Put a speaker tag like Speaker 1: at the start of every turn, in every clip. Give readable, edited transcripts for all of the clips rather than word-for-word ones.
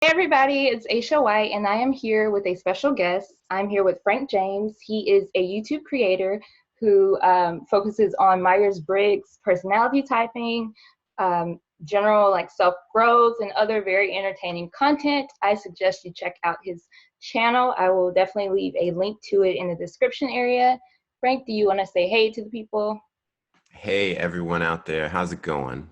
Speaker 1: Hey everybody, it's Aisha White, and I am here with a special guest. I'm here with Frank James. He is a YouTube creator who focuses on Myers-Briggs personality typing, general like self-growth, and other very entertaining content. I suggest you check out his channel. I will definitely leave a link to it in the description area. Frank, do you want to say hey to the people?
Speaker 2: Hey, everyone out there. How's it going?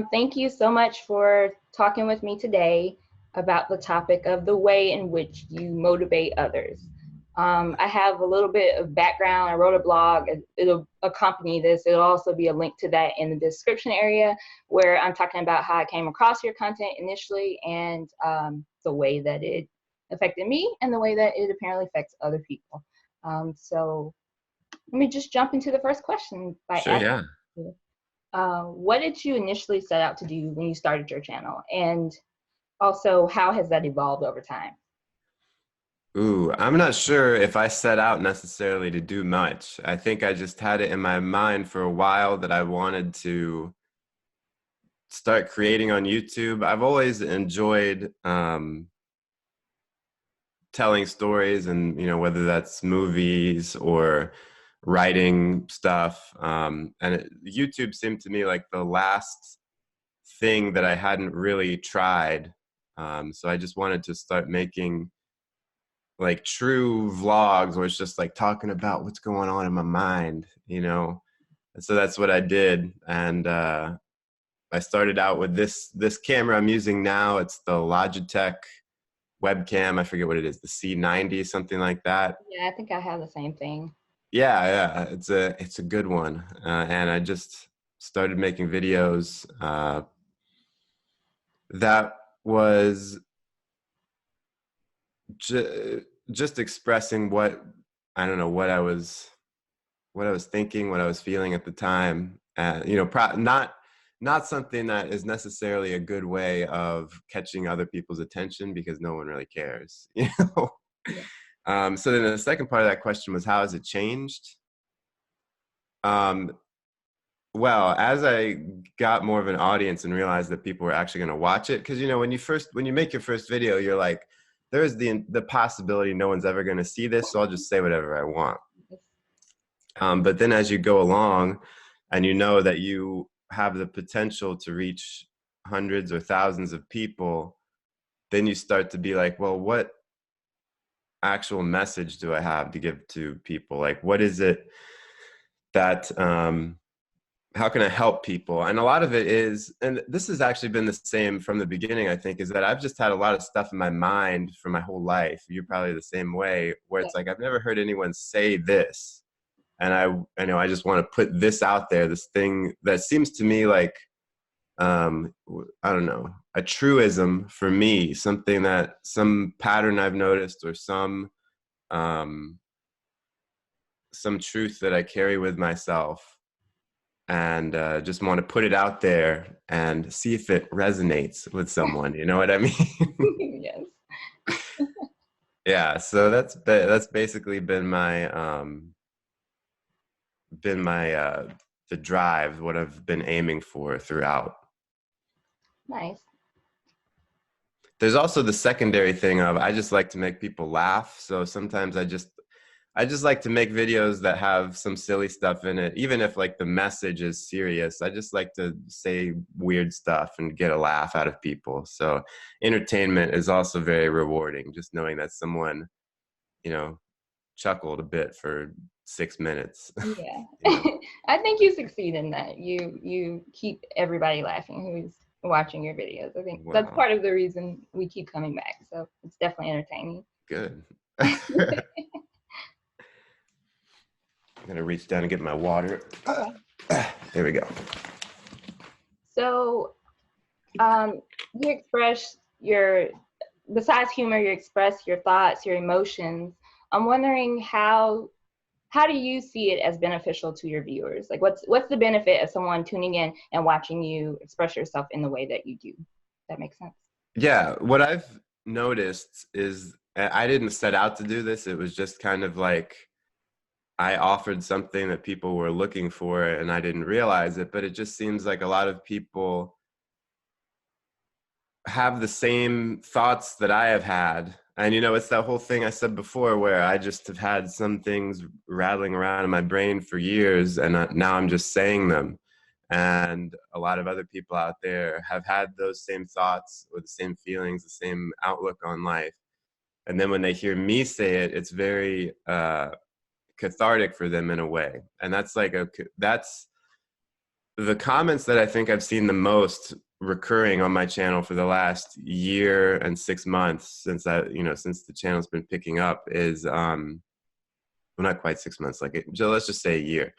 Speaker 1: Thank you so much for talking with me today about the topic of the way in which you motivate others. I have a little bit of background. I wrote a blog. It'll accompany this. It'll also be a link to that in the description area where I'm talking about how I came across your content initially and the way that it affected me and the way that it apparently affects other people. So let me just jump into the first question by
Speaker 2: Sure,
Speaker 1: asking
Speaker 2: yeah.
Speaker 1: you. What did you initially set out to do when you started your channel? And also, how has that evolved over time?
Speaker 2: Ooh, I'm not sure if I set out necessarily to do much. I think I just had it in my mind for a while that I wanted to start creating on YouTube. I've always enjoyed telling stories and, whether that's movies or writing stuff. YouTube seemed to me like the last thing that I hadn't really tried. So I just wanted to start making like true vlogs where it's just like talking about what's going on in my mind. And so that's what I did. And I started out with this camera I'm using now. It's the Logitech webcam. I forget what it is, the C90, something like that.
Speaker 1: Yeah, I think I have the same thing.
Speaker 2: Yeah, it's a good one. And I just started making videos. That was just expressing what I don't know what I was thinking, what I was feeling at the time. Not something that is necessarily a good way of catching other people's attention because no one really cares.
Speaker 1: Yeah.
Speaker 2: So then the second part of that question was, how has it changed? Um, well, as I got more of an audience and realized that people were actually going to watch it, because when you make your first video, you're like, there's the possibility no one's ever going to see this, so I'll just say whatever I want. But then as you go along, and you know that you have the potential to reach hundreds or thousands of people, then you start to be like, well, what actual message do I have to give to people? Like, what is it that how can I help people? And a lot of it is, and this has actually been the same from the beginning, I think, is that I've just had a lot of stuff in my mind for my whole life. You're probably the same way, where
Speaker 1: Yeah.
Speaker 2: it's like, I've never heard anyone say this. And I just want to put this out there, this thing that seems to me like, I don't know, a truism for me, some pattern I've noticed or um, some truth that I carry with myself, and just want to put it out there and see if it resonates with someone. You know what I mean?
Speaker 1: Yes.
Speaker 2: Yeah. So that's basically been my the drive, what I've been aiming for throughout.
Speaker 1: Nice.
Speaker 2: There's also the secondary thing of I just like to make people laugh. So sometimes I just like to make videos that have some silly stuff in it, even if like the message is serious. I just like to say weird stuff and get a laugh out of people. So entertainment is also very rewarding, just knowing that someone, you know, chuckled a bit for 6 minutes.
Speaker 1: Yeah.
Speaker 2: you know.
Speaker 1: I think you succeed in that. You keep everybody laughing who's watching your videos. I think that's
Speaker 2: Wow.
Speaker 1: part of the reason we keep coming back. So it's definitely entertaining.
Speaker 2: Good. I'm gonna reach down and get my water.
Speaker 1: Okay.
Speaker 2: There we go.
Speaker 1: So you express your, besides humor, you express your thoughts, your emotions. I'm wondering how do you see it as beneficial to your viewers? Like what's the benefit of someone tuning in and watching you express yourself in the way that you do? That makes sense.
Speaker 2: Yeah, what I've noticed is I didn't set out to do this. It was just kind of like I offered something that people were looking for and I didn't realize it, but it just seems like a lot of people have the same thoughts that I have had. And, you know, it's that whole thing I said before where I just have had some things rattling around in my brain for years, and now I'm just saying them. And a lot of other people out there have had those same thoughts or the same feelings, the same outlook on life. And then when they hear me say it, it's very cathartic for them in a way. And that's the comments that I think I've seen the most recurring on my channel for the last year and 6 months since since the channel's been picking up is well, not quite 6 months, let's just say a year,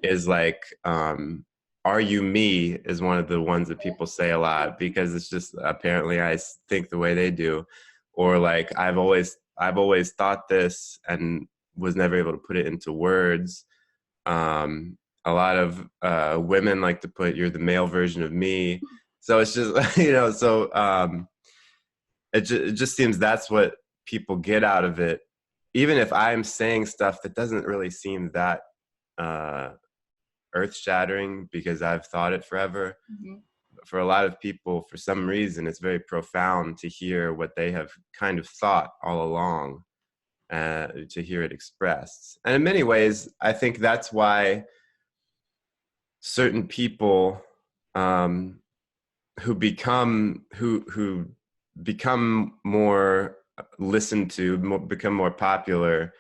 Speaker 2: is like are you me is one of the ones that people say a lot, because it's just apparently I think the way they do, or like I've always thought this and was never able to put it into words. A lot of women like to put, you're the male version of me. So it's just, it just seems that's what people get out of it. Even if I'm saying stuff that doesn't really seem that earth-shattering because I've thought it forever. Mm-hmm. For a lot of people, for some reason, it's very profound to hear what they have kind of thought all along, to hear it expressed. And in many ways, I think that's why certain people who become more listened to, become more popular,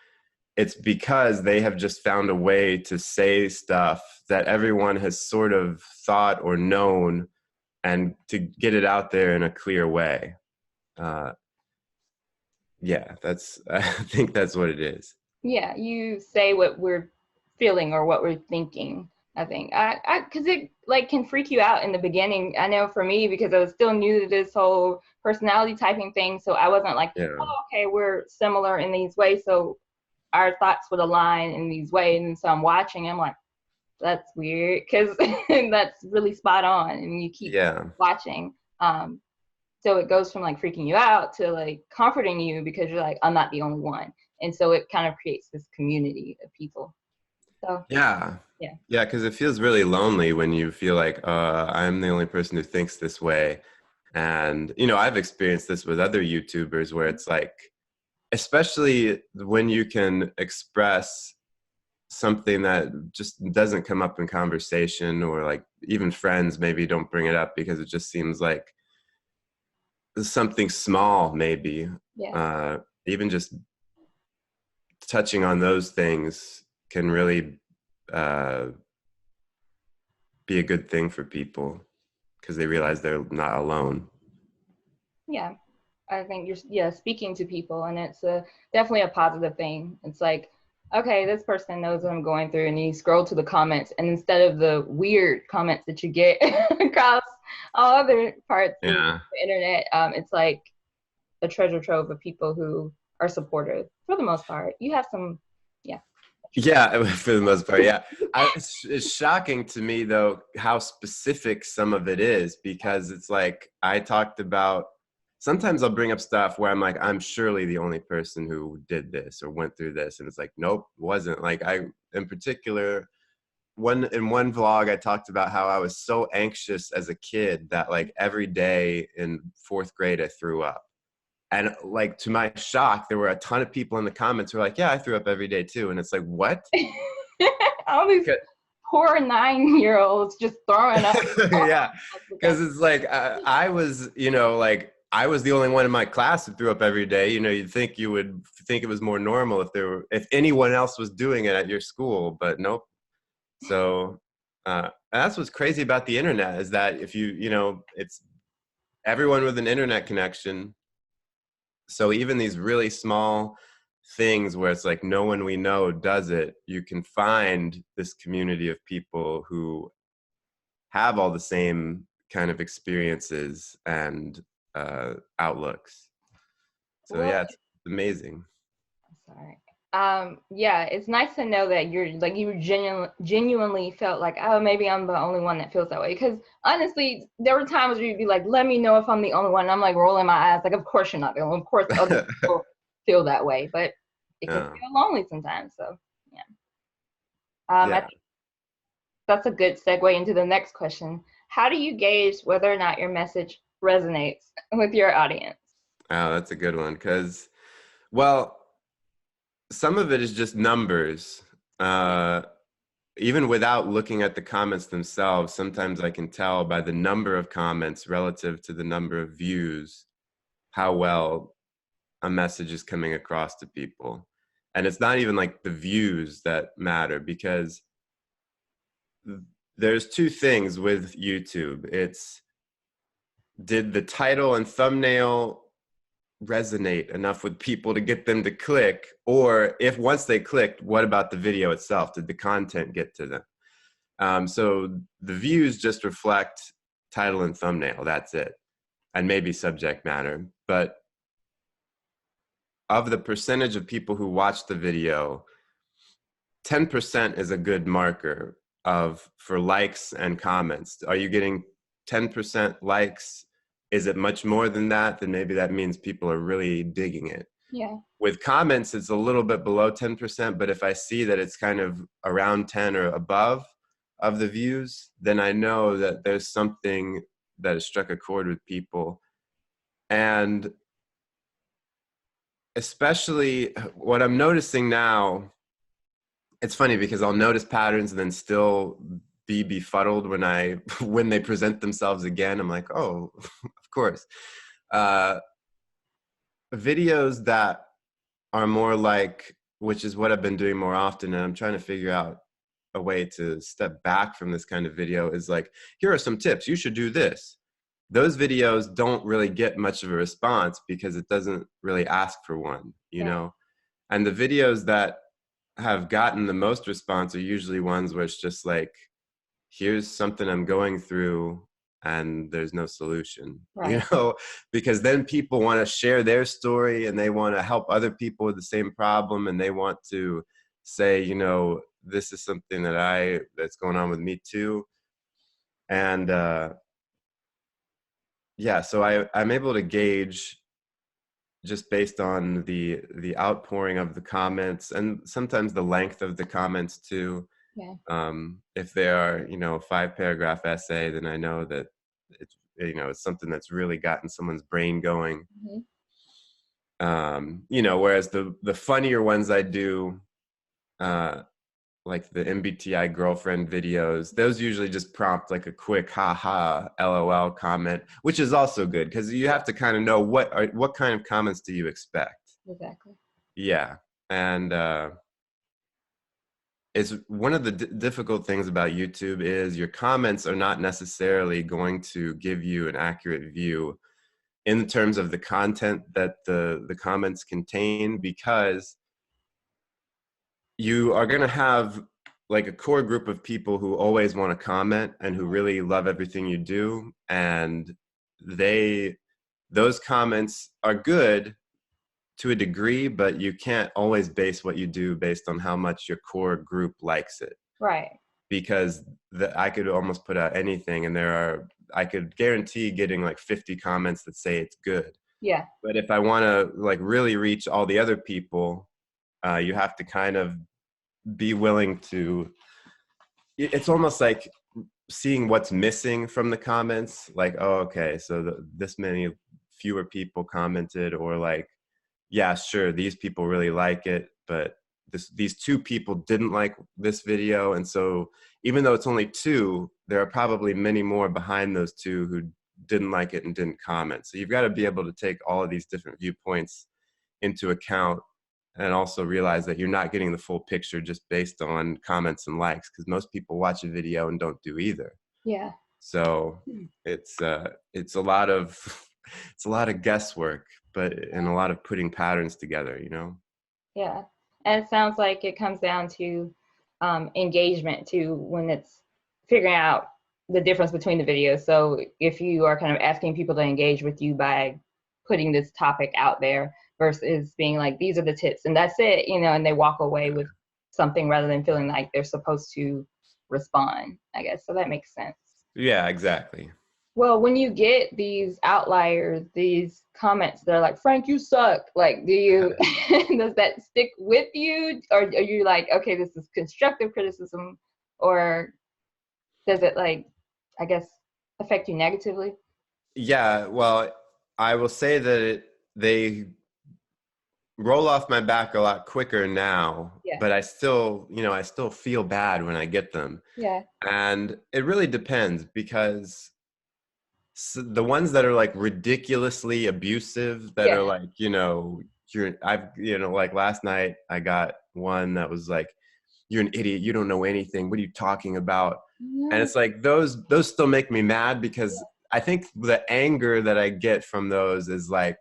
Speaker 2: it's because they have just found a way to say stuff that everyone has sort of thought or known, and to get it out there in a clear way. Yeah, I think that's what it is.
Speaker 1: Yeah, you say what we're feeling or what we're thinking. I think because it like can freak you out in the beginning. I know for me, because I was still new to this whole personality typing thing, so I wasn't like, oh, okay, we're similar in these ways, so our thoughts would align in these ways. And so I'm watching, I'm like, that's weird, because that's really spot on, and you keep watching. So it goes from like freaking you out to like comforting you, because you're like, I'm not the only one. And so it kind of creates this community of people. So
Speaker 2: yeah, because it feels really lonely when you feel like I'm the only person who thinks this way. And I've experienced this with other YouTubers where it's like, especially when you can express something that just doesn't come up in conversation, or like even friends maybe don't bring it up because it just seems like something small, maybe. Even just touching on those things can really be a good thing for people, because they realize they're not alone.
Speaker 1: Yeah, I think you're speaking to people, and it's definitely a positive thing. It's like, okay, this person knows what I'm going through, and you scroll to the comments, and instead of the weird comments that you get across all other parts of the internet, it's like a treasure trove of people who are supportive for the most part. You have some,
Speaker 2: for the most part, it's shocking to me though how specific some of it is, because it's like I talked about, sometimes I'll bring up stuff where I'm like, I'm surely the only person who did this or went through this, and it's like, nope, wasn't. Like in particular, in one vlog, I talked about how I was so anxious as a kid that like every day in 4th grade I threw up. And like, to my shock, there were a ton of people in the comments who were like, yeah, I threw up every day too. And it's like, what?
Speaker 1: All these poor 9-year-olds just throwing up.
Speaker 2: Yeah, because it's like I was, I was the only one in my class who threw up every day. You'd think you would think it was more normal if anyone else was doing it at your school, but nope. So that's what's crazy about the internet, is that if it's everyone with an internet connection. So even these really small things where it's like no one we know does it, you can find this community of people who have all the same kind of experiences and outlooks. So it's amazing.
Speaker 1: Sorry. It's nice to know that you genuinely felt like, oh, maybe I'm the only one that feels that way. Because honestly, there were times where you'd be like, let me know if I'm the only one. And I'm like rolling my eyes, like, of course you're not the only one. Of course other people feel that way, but it can feel lonely sometimes. So I think that's a good segue into the next question. How do you gauge whether or not your message resonates with your audience?
Speaker 2: Oh, that's a good one. Because, well, some of it is just numbers. Even without looking at the comments themselves, sometimes I can tell by the number of comments relative to the number of views how well a message is coming across to people. And it's not even like the views that matter, because there's two things with YouTube. It's, did the title and thumbnail resonate enough with people to get them to click? Or if once they clicked, what about the video itself? Did the content get to them? So the views just reflect title and thumbnail. That's it. And maybe subject matter. But of the percentage of people who watch the video, 10% is a good marker for likes and comments. Are you getting 10% likes? Is it much more than that? Then maybe that means people are really digging it.
Speaker 1: Yeah.
Speaker 2: With comments, it's a little bit below 10%, but if I see that it's kind of around 10 or above of the views, then I know that there's something that has struck a chord with people. And especially what I'm noticing now, it's funny because I'll notice patterns and then still be befuddled when they present themselves again. I'm like, oh, of course. Videos that are more like, which is what I've been doing more often, and I'm trying to figure out a way to step back from this kind of video, is like, here are some tips, you should do this. Those videos don't really get much of a response because it doesn't really ask for one, you know? And the videos that have gotten the most response are usually ones where it's just like, here's something I'm going through and there's no solution, you
Speaker 1: Right.
Speaker 2: know, because then people want to share their story and they want to help other people with the same problem. And they want to say, you know, this is something that's going on with me too. And yeah, so I'm able to gauge just based on the outpouring of the comments and sometimes the length of the comments too.
Speaker 1: Yeah.
Speaker 2: If they are, you know, a 5-paragraph essay, then I know that it's, you know, it's something that's really gotten someone's brain going.
Speaker 1: Mm-hmm.
Speaker 2: You know, whereas the funnier ones I do, like the MBTI girlfriend videos, those usually just prompt like a quick haha LOL comment, which is also good because you have to kind of know what kind of comments do you expect.
Speaker 1: Exactly.
Speaker 2: Yeah. And it's one of the difficult things about YouTube is your comments are not necessarily going to give you an accurate view in terms of the content that the comments contain, because you are going to have like a core group of people who always want to comment and who really love everything you do. And those comments are good to a degree, but you can't always base what you do based on how much your core group likes it.
Speaker 1: Right.
Speaker 2: Because I could almost put out anything and I could guarantee getting like 50 comments that say it's good.
Speaker 1: Yeah.
Speaker 2: But if I want to like really reach all the other people, you have to kind of be willing to, it's almost like seeing what's missing from the comments. Like, oh, okay, so this many fewer people commented, or like, yeah, sure, these people really like it, but these two people didn't like this video. And so even though it's only two, there are probably many more behind those two who didn't like it and didn't comment. So you've got to be able to take all of these different viewpoints into account and also realize that you're not getting the full picture just based on comments and likes, because most people watch a video and don't do either.
Speaker 1: Yeah.
Speaker 2: So it's a lot of it's a lot of guesswork, but and a lot of putting patterns together, you know.
Speaker 1: Yeah. And it sounds like it comes down to engagement too, when it's figuring out the difference between the videos. So if you are kind of asking people to engage with you by putting this topic out there versus being like, these are the tips and that's it, you know, and they walk away with something rather than feeling like they're supposed to respond, I guess. So that makes sense.
Speaker 2: Yeah, exactly.
Speaker 1: Well, when you get these outliers, these comments that are like, Frank, you suck, like, do you, does that stick with you? Or are you like, okay, this is constructive criticism? Or does it, like, I guess, affect you negatively?
Speaker 2: Yeah, well, I will say that they roll off my back a lot quicker now,
Speaker 1: Yeah.
Speaker 2: but I still, I still feel bad when I get them.
Speaker 1: Yeah.
Speaker 2: And it really depends because the ones that are like ridiculously abusive, that
Speaker 1: Yeah.
Speaker 2: are like, like last night I got one that was like, you're an idiot, you don't know anything, what are you talking about? And
Speaker 1: Yeah.
Speaker 2: it's like those still make me mad because I think the anger that I get from those is like,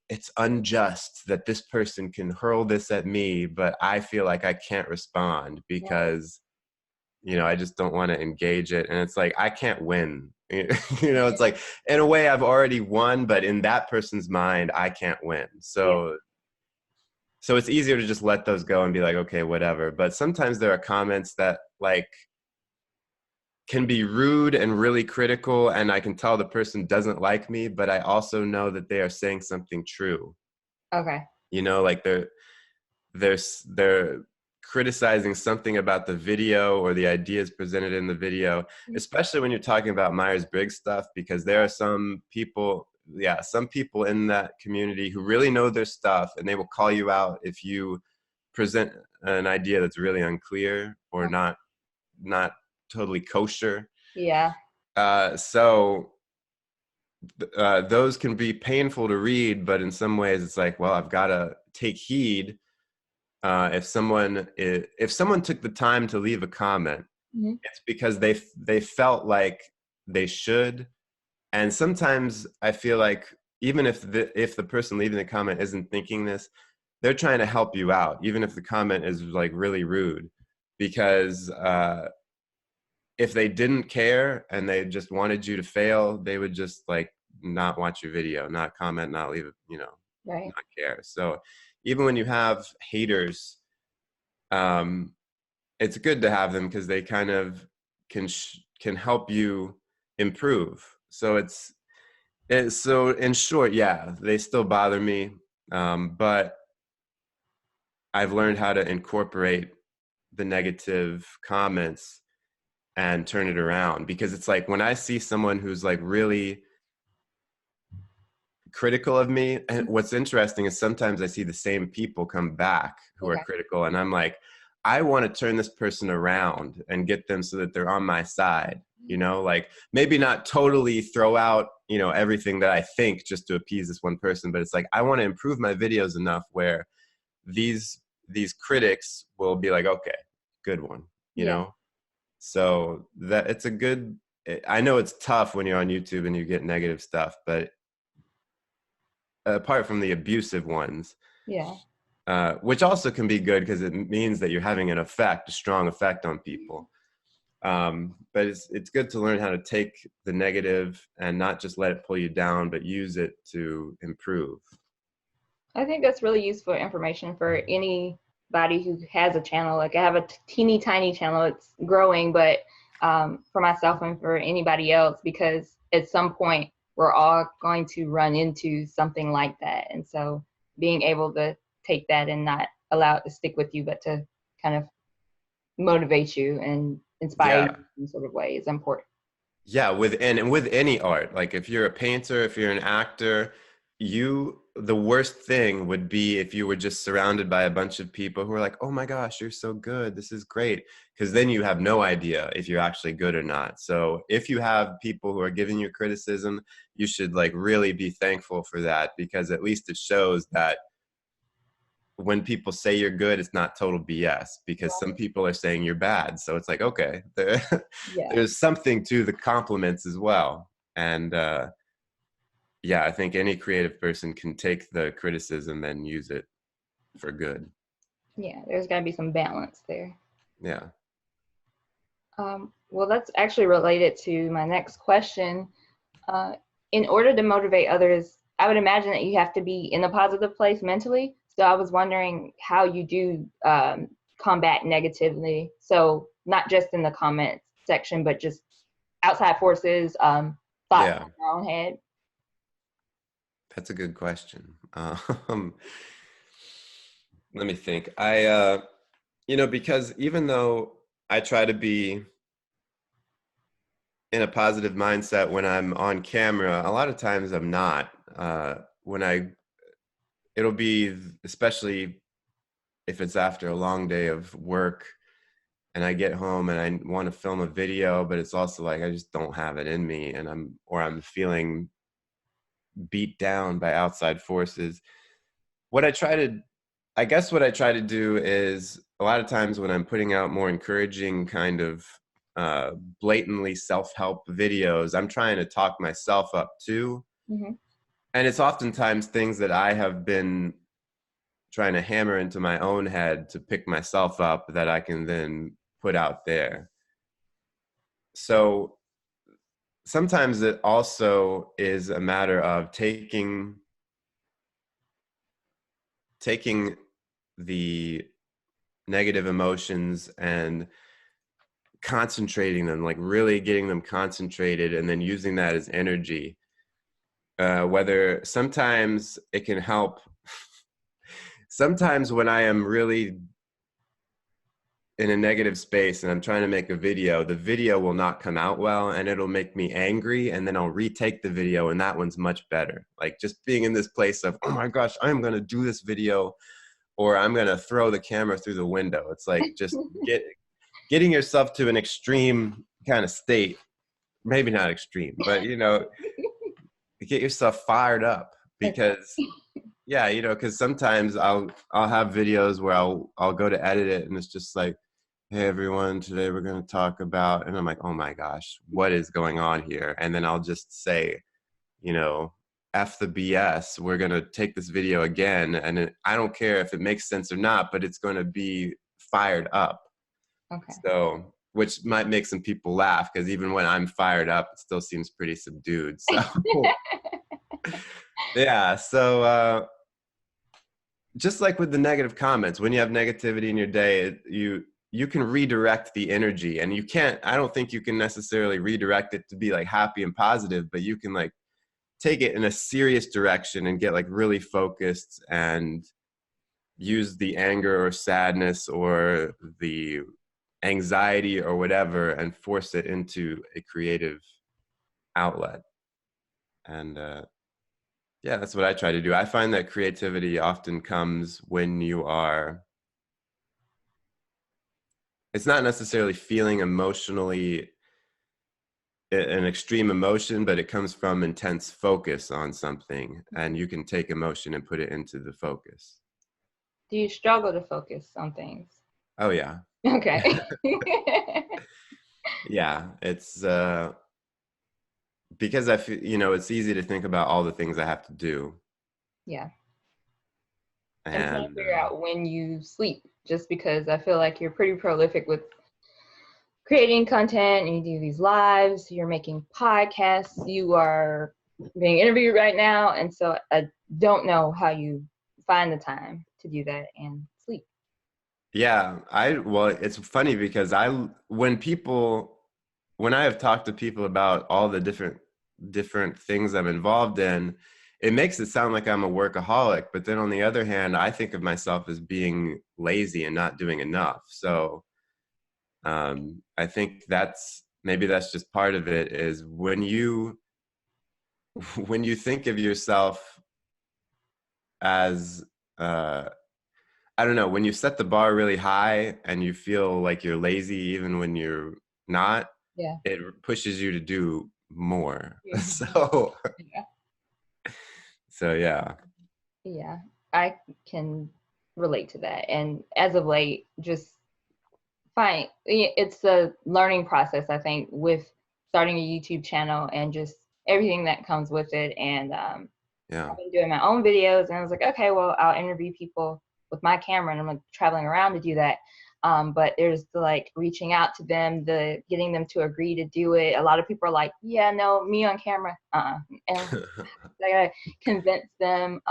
Speaker 2: it's unjust that this person can hurl this at me, but I feel like I can't respond
Speaker 1: Right.
Speaker 2: because I just don't want to engage it. And it's like, I can't win. It's
Speaker 1: Yeah.
Speaker 2: like, in a way I've already won, but in that person's mind, I can't win.
Speaker 1: Yeah.
Speaker 2: So it's easier to just let those go and be like, okay, whatever. But sometimes there are comments that like can be rude and really critical, and I can tell the person doesn't like me, but I also know that they are saying something true.
Speaker 1: Okay.
Speaker 2: Like they're criticizing something about the video or the ideas presented in the video, especially when you're talking about Myers-Briggs stuff, because there are some people in that community who really know their stuff, and they will call you out if you present an idea that's really unclear or not totally kosher.
Speaker 1: Yeah.
Speaker 2: So those can be painful to read, but in some ways it's like, well, I've got to take heed. If someone took the time to leave a comment,
Speaker 1: Mhm.
Speaker 2: it's because they felt like they should. And sometimes I feel like even if the person leaving the comment isn't thinking this, they're trying to help you out, even if the comment is like really rude, because if they didn't care and they just wanted you to fail, they would just like not watch your video, not comment, not leave it,
Speaker 1: Right.
Speaker 2: not care. So even when you have haters, um, it's good to have them because they kind of can help you improve. So in short, yeah, they still bother me, but I've learned how to incorporate the negative comments and turn it around, because it's like when I see someone who's like really critical of me, and what's interesting is sometimes I see the same people come back who are
Speaker 1: Okay.
Speaker 2: critical, and I'm like, I want to turn this person around and get them so that they're on my side, like maybe not totally throw out everything that I think just to appease this one person, but it's like I want to improve my videos enough where these critics will be like, okay, good one, you
Speaker 1: Yeah.
Speaker 2: know so that it's a good. I know it's tough when you're on YouTube and you get negative stuff, but apart from the abusive ones,
Speaker 1: Yeah.
Speaker 2: which also can be good because it means that you're having a strong effect on people. But it's good to learn how to take the negative and not just let it pull you down, but use it to improve.
Speaker 1: I think that's really useful information for anybody who has a channel. Like I have a teeny tiny channel. It's growing, but for myself and for anybody else, because at some point we're all going to run into something like that. And so being able to take that and not allow it to stick with you, but to kind of motivate you and inspire you
Speaker 2: Yeah.
Speaker 1: in some sort of way is important.
Speaker 2: Yeah, with any art, like if you're a painter, if you're an actor, the worst thing would be if you were just surrounded by a bunch of people who are like, "Oh my gosh, you're so good. This is great." Because then you have no idea if you're actually good or not. So if you have people who are giving you criticism, you should like really be thankful for that, because at least it shows that when people say you're good, it's not total BS, because some people are saying you're bad. So it's like, okay,
Speaker 1: Yeah.
Speaker 2: there's something to the compliments as well. And yeah, I think any creative person can take the criticism and use it for good.
Speaker 1: Yeah. There's got to be some balance there.
Speaker 2: Yeah.
Speaker 1: Well, that's actually related to my next question. Uh, in order to motivate others, I would imagine that you have to be in a positive place mentally. So I was wondering how you do combat negatively. So not just in the comments section, but just outside forces, thoughts
Speaker 2: Yeah.
Speaker 1: in your own head.
Speaker 2: That's a good question. Let me think. Because even though I try to be in a positive mindset when I'm on camera. A lot of times I'm not. When it'll be, especially if it's after a long day of work and I get home and I want to film a video, but it's also like I just don't have it in me, and I'm feeling beat down by outside forces. What I try to, I guess what I try to do is a lot of times when I'm putting out more encouraging kind of uh, blatantly self-help videos, I'm trying to talk myself up too.
Speaker 1: Mm-hmm.
Speaker 2: And it's oftentimes things that I have been trying to hammer into my own head to pick myself up that I can then put out there. So sometimes it also is a matter of taking the negative emotions and concentrating them, like really getting them concentrated and then using that as energy. Whether sometimes it can help. Sometimes when I am really in a negative space and I'm trying to make a video, the video will not come out well and it'll make me angry. And then I'll retake the video and that one's much better. Like just being in this place of, oh my gosh, I'm going to do this video, or I'm going to throw the camera through the window. It's like just getting yourself to an extreme kind of state, maybe not extreme, but get yourself fired up. Because yeah, because sometimes I'll have videos where I'll go to edit it and it's just like, hey everyone, today we're going to talk about, and I'm like, oh my gosh, what is going on here? And then I'll just say, F the BS, we're going to take this video again, and I don't care if it makes sense or not, but it's going to be fired up.
Speaker 1: Okay.
Speaker 2: So, which might make some people laugh, because even when I'm fired up, it still seems pretty subdued. So yeah, so just like with the negative comments, when you have negativity in your day, you can redirect the energy, and I don't think you can necessarily redirect it to be like happy and positive, but you can like take it in a serious direction and get like really focused and use the anger or sadness or the anxiety or whatever and force it into a creative outlet. And yeah, that's what I try to do. I find that creativity often comes when it's not necessarily feeling emotionally an extreme emotion, but it comes from intense focus on something, and you can take emotion and put it into the focus.
Speaker 1: Do you struggle to focus on things?
Speaker 2: Oh yeah.
Speaker 1: Okay.
Speaker 2: Yeah, it's because I feel, it's easy to think about all the things I have to do.
Speaker 1: Yeah. I'm trying to
Speaker 2: And
Speaker 1: figure out when you sleep, just because I feel like you're pretty prolific with creating content and you do these lives, you're making podcasts, you are being interviewed right now. And so I don't know how you find the time to do that and sleep.
Speaker 2: yeah, well, it's funny because when I have talked to people about all the different things I'm involved in, it makes it sound like I'm a workaholic. But then on the other hand, I think of myself as being lazy and not doing enough. So I think maybe that's just part of it, is when you when you think of yourself as I don't know, when you set the bar really high and you feel like you're lazy even when you're not,
Speaker 1: Yeah.
Speaker 2: it pushes you to do more.
Speaker 1: Yeah.
Speaker 2: So
Speaker 1: Yeah.
Speaker 2: so yeah.
Speaker 1: Yeah. I can relate to that. And as of late, just fine. It's a learning process, I think, with starting a YouTube channel and just everything that comes with it. And
Speaker 2: Yeah.
Speaker 1: I've been doing my own videos, and I was like, okay, well, I'll interview people with my camera, and I'm like traveling around to do that. But there's the like reaching out to them, the getting them to agree to do it. A lot of people are like, yeah, no, me on camera, and I gotta convince them.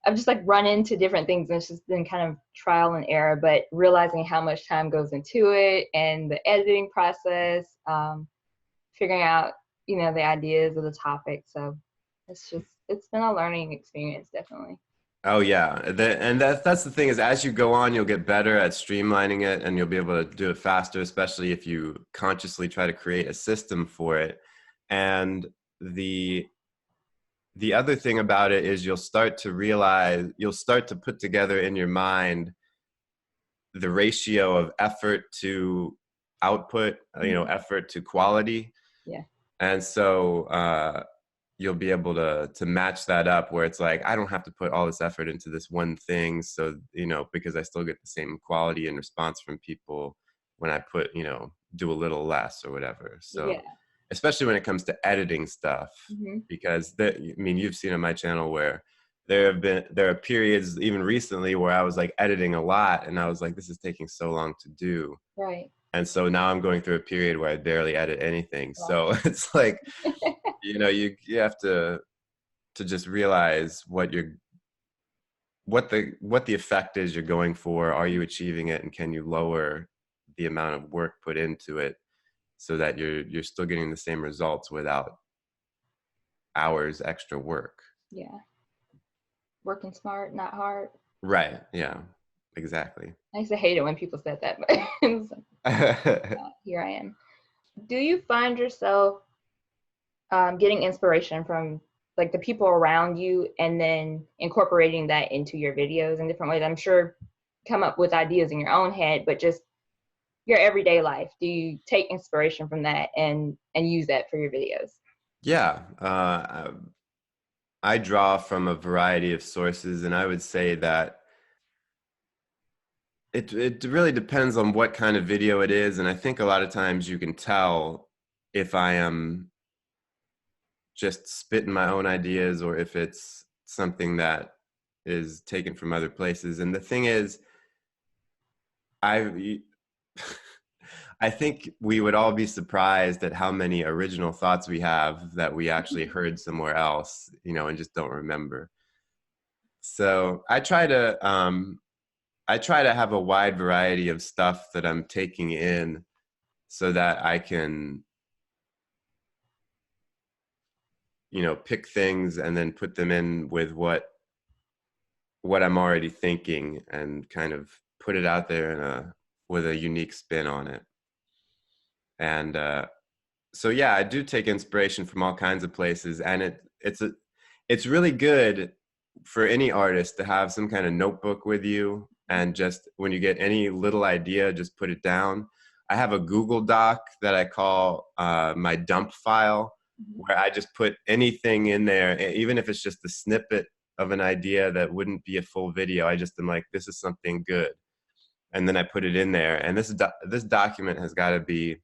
Speaker 1: I've just like run into different things, and it's just been kind of trial and error, but realizing how much time goes into it and the editing process, figuring out, the ideas of the topic. So it's been a learning experience, definitely.
Speaker 2: Oh yeah, and that's the thing is as you go on, you'll get better at streamlining it, and you'll be able to do it faster, especially if you consciously try to create a system for it. And the the other thing about it is you'll start to put together in your mind the ratio of effort to output,
Speaker 1: Mhm.
Speaker 2: effort to quality.
Speaker 1: Yeah.
Speaker 2: And so you'll be able to match that up where it's like, I don't have to put all this effort into this one thing. So, because I still get the same quality and response from people when I do a little less or whatever. So,
Speaker 1: Yeah.
Speaker 2: especially when it comes to editing stuff,
Speaker 1: Hmm.
Speaker 2: because you've seen on my channel where there are periods even recently where I was like editing a lot and I was like, this is taking so long to do.
Speaker 1: Right.
Speaker 2: And so now I'm going through a period where I barely edit anything.
Speaker 1: Wow.
Speaker 2: So it's like, you have to just realize what the effect is you're going for. Are you achieving it, and can you lower the amount of work put into it so that you're still getting the same results without hours extra work.
Speaker 1: Yeah. Working smart, not hard.
Speaker 2: Right. Yeah. Exactly.
Speaker 1: I used to hate it when people said that, but it's like, here I am. Do you find yourself getting inspiration from like the people around you and then incorporating that into your videos in different ways? I'm sure come up with ideas in your own head, but just your everyday life. Do you take inspiration from that and use that for your videos?
Speaker 2: Yeah. I draw from a variety of sources, and I would say that it really depends on what kind of video it is. And I think a lot of times you can tell if I am just spitting my own ideas or if it's something that is taken from other places. And the thing is, I I think we would all be surprised at how many original thoughts we have that we actually heard somewhere else, and just don't remember. So I try to have a wide variety of stuff that I'm taking in so that I can, pick things and then put them in with what I'm already thinking and kind of put it out there with a unique spin on it. And so yeah, I do take inspiration from all kinds of places, and it's really good for any artist to have some kind of notebook with you, and just when you get any little idea, just put it down. I have a Google Doc that I call my dump file,
Speaker 1: Mhm.
Speaker 2: where I just put anything in there, even if it's just a snippet of an idea that wouldn't be a full video. I just am like, this is something good, and then I put it in there. And this document has got to be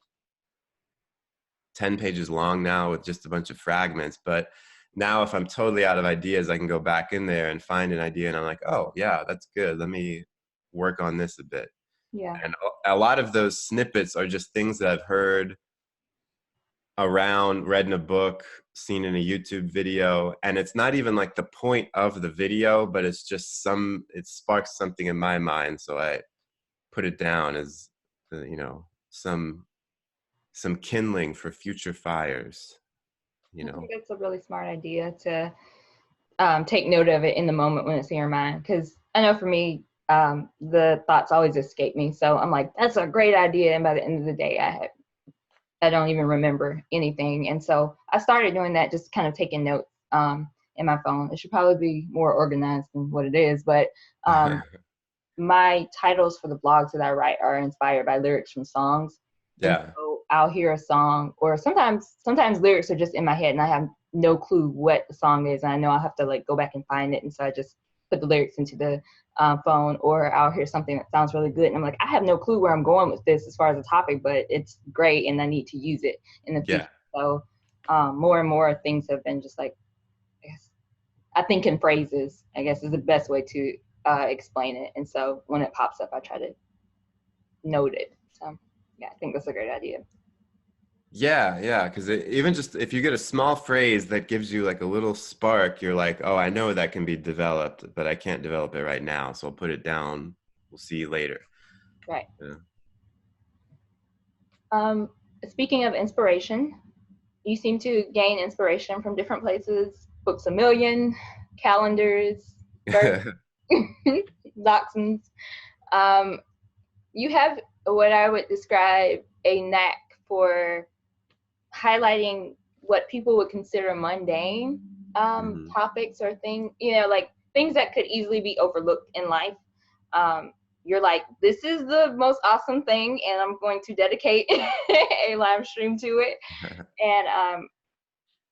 Speaker 2: 10 pages long now with just a bunch of fragments. But now if I'm totally out of ideas, I can go back in there and find an idea, and I'm like, oh yeah, that's good, let me work on this a bit.
Speaker 1: Yeah.
Speaker 2: And a lot of those snippets are just things that I've heard around, read in a book, seen in a YouTube video. And it's not even like the point of the video, but it's just it sparks something in my mind, so I put it down as some kindling for future fires you
Speaker 1: I think
Speaker 2: know
Speaker 1: that's a really smart idea to take note of it in the moment when it's in your mind. Because I know for me, the thoughts always escape me. So I'm like, that's a great idea. And by the end of the day, I don't even remember anything. And so I started doing that, just kind of taking notes in my phone. It should probably be more organized than what it is. But um, my titles for the blogs that I write are inspired by lyrics from songs. And
Speaker 2: Yeah.
Speaker 1: so I'll hear a song, or sometimes lyrics are just in my head and I have no clue what the song is, and I know I'll have to like go back and find it, and so I just put the lyrics into the phone. Or I'll hear something that sounds really good and I'm like, I have no clue where I'm going with this as far as the topic, but it's great and I need to use it in the
Speaker 2: Yeah.
Speaker 1: future. So more and more things have been just like, I guess, I think in phrases, I guess is the best way to explain it. And so when it pops up, I try to note it. So yeah, I think that's a great idea.
Speaker 2: Yeah. Yeah. Because even just if you get a small phrase that gives you like a little spark, you're like, oh, I know that can be developed, but I can't develop it right now. So I'll put it down. We'll see you later.
Speaker 1: Right.
Speaker 2: Yeah.
Speaker 1: Um, Speaking of inspiration, you seem to gain inspiration from different places, Books a Million, calendars. bird dachshunds. Um, you have what I would describe a knack for highlighting what people would consider mundane
Speaker 2: Mhm.
Speaker 1: topics or things, like things that could easily be overlooked in life. Um, you're like, this is the most awesome thing, and I'm going to dedicate a live stream to it. And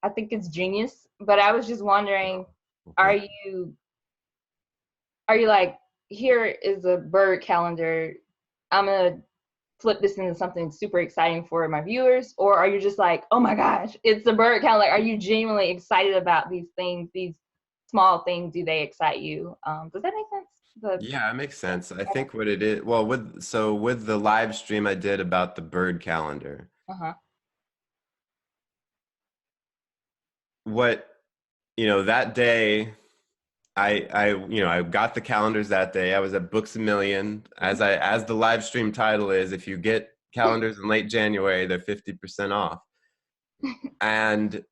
Speaker 1: I think it's genius. But I was just wondering,
Speaker 2: Well,
Speaker 1: are
Speaker 2: thank you.
Speaker 1: you are you like, here is a bird calendar. I'm gonna flip this into something super exciting for my viewers, or are you just like, oh my gosh, it's a bird calendar? Are you genuinely excited about these things, these small things? Do they excite you? Does that make sense? The
Speaker 2: Yeah, it makes sense. I think what it is, well, with the live stream I did about the bird calendar,
Speaker 1: uh-huh.
Speaker 2: what, that day, I got the calendars that day. I was at Books a Million. As the live stream title is, if you get calendars in late January, they're 50% off. And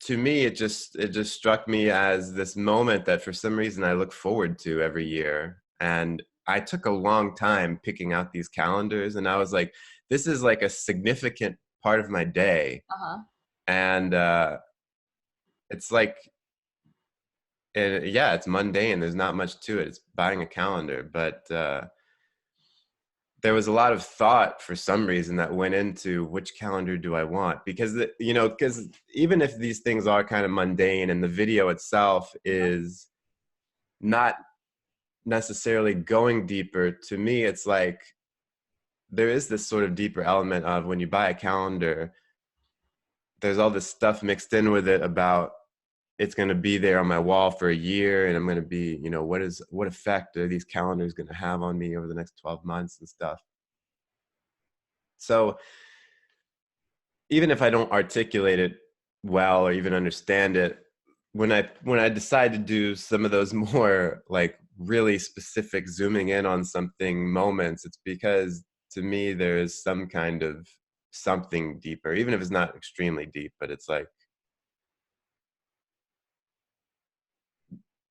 Speaker 2: to me, it just struck me as this moment that for some reason I look forward to every year. And I took a long time picking out these calendars, and I was like, this is like a significant part of my day.
Speaker 1: Uh-huh.
Speaker 2: And it's like, and yeah, it's mundane. There's not much to it. It's buying a calendar, but there was a lot of thought for some reason that went into which calendar do I want, because because even if these things are kind of mundane and the video itself is not necessarily going deeper, to me it's like there is this sort of deeper element of when you buy a calendar, there's all this stuff mixed in with it about it's going to be there on my wall for a year, and I'm going to be, what effect are these calendars going to have on me over the next 12 months and stuff. So even if I don't articulate it well or even understand it, when I decide to do some of those more like really specific zooming in on something moments, it's because to me there is some kind of something deeper, even if it's not extremely deep, but it's like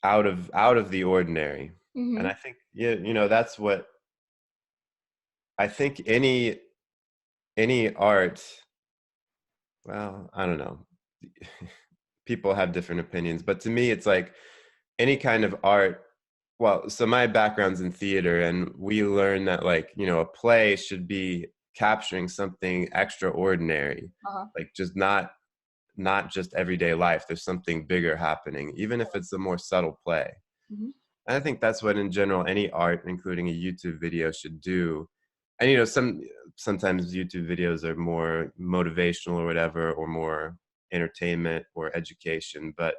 Speaker 2: out of the ordinary. And
Speaker 1: Mm-hmm.
Speaker 2: I think, yeah, that's what I think. Any art, well, I don't know, people have different opinions, but to me it's like any kind of art. Well, so my background's in theater, and we learn that, like, a play should be capturing something extraordinary,
Speaker 1: Uh-huh.
Speaker 2: like just not just everyday life. There's something bigger happening, even if it's a more subtle play.
Speaker 1: Mm-hmm.
Speaker 2: And I think that's what in general any art, including a YouTube video, should do. And sometimes YouTube videos are more motivational or whatever, or more entertainment or education, but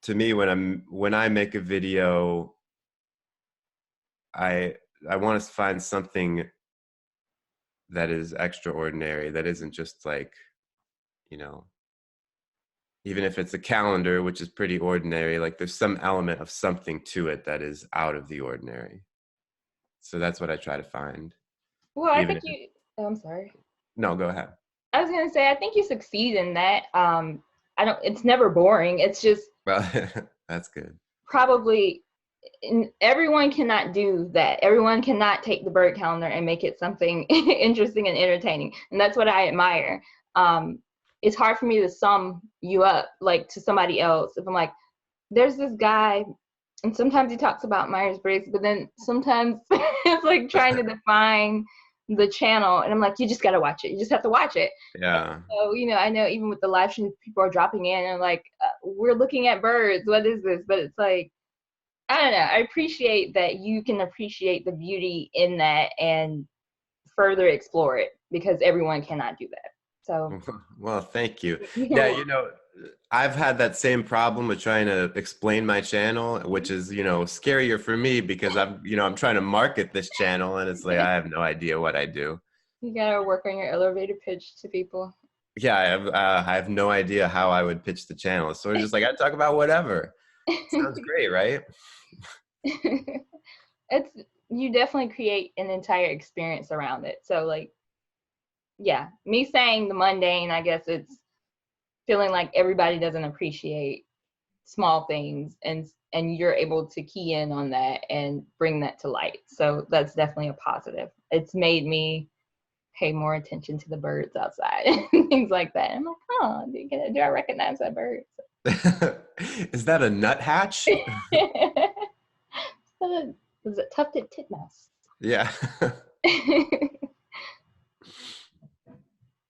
Speaker 2: to me, when I make a video, I I want to find something that is extraordinary, that isn't just like, you know, even if it's a calendar, which is pretty ordinary, like there's some element of something to it that is out of the ordinary. So that's what I try to find,
Speaker 1: Well, I
Speaker 2: even
Speaker 1: think
Speaker 2: if
Speaker 1: you. Oh, I'm sorry.
Speaker 2: no, go ahead.
Speaker 1: I was gonna say I think you succeed in that. I don't. It's never boring. It's just
Speaker 2: Well, that's good.
Speaker 1: probably everyone cannot do that. Everyone cannot take the bird calendar and make it something interesting and entertaining. And that's what I admire. Um, it's hard for me to sum you up like to somebody else. If I'm like, there's this guy, and sometimes he talks about Myers-Briggs, but then sometimes it's like trying to define the channel. And I'm like, you just got to watch it. You just have to watch it.
Speaker 2: Yeah.
Speaker 1: So, I know even with the live stream, people are dropping in and like, we're looking at birds. What is this? But it's like, I don't know. I appreciate that you can appreciate the beauty in that and further explore it because everyone cannot do that. So
Speaker 2: Well, thank you.
Speaker 1: you're
Speaker 2: Yeah,
Speaker 1: welcome.
Speaker 2: I've had that same problem with trying to explain my channel, which is, scarier for me because I'm trying to market this channel, and it's like I have no idea what I do.
Speaker 1: You gotta work on your elevator pitch to people.
Speaker 2: Yeah, I have no idea how I would pitch the channel. It's sort of just like I talk about whatever. Sounds great, right?
Speaker 1: It's you definitely create an entire experience around it. So like, yeah, me saying the mundane, I guess it's feeling like everybody doesn't appreciate small things, and you're able to key in on that and bring that to light. So that's definitely a positive. It's made me pay more attention to the birds outside and things like that. I'm like, oh, do I recognize that bird?
Speaker 2: Is that a nuthatch?
Speaker 1: Was it tufted titmouse?
Speaker 2: Yeah.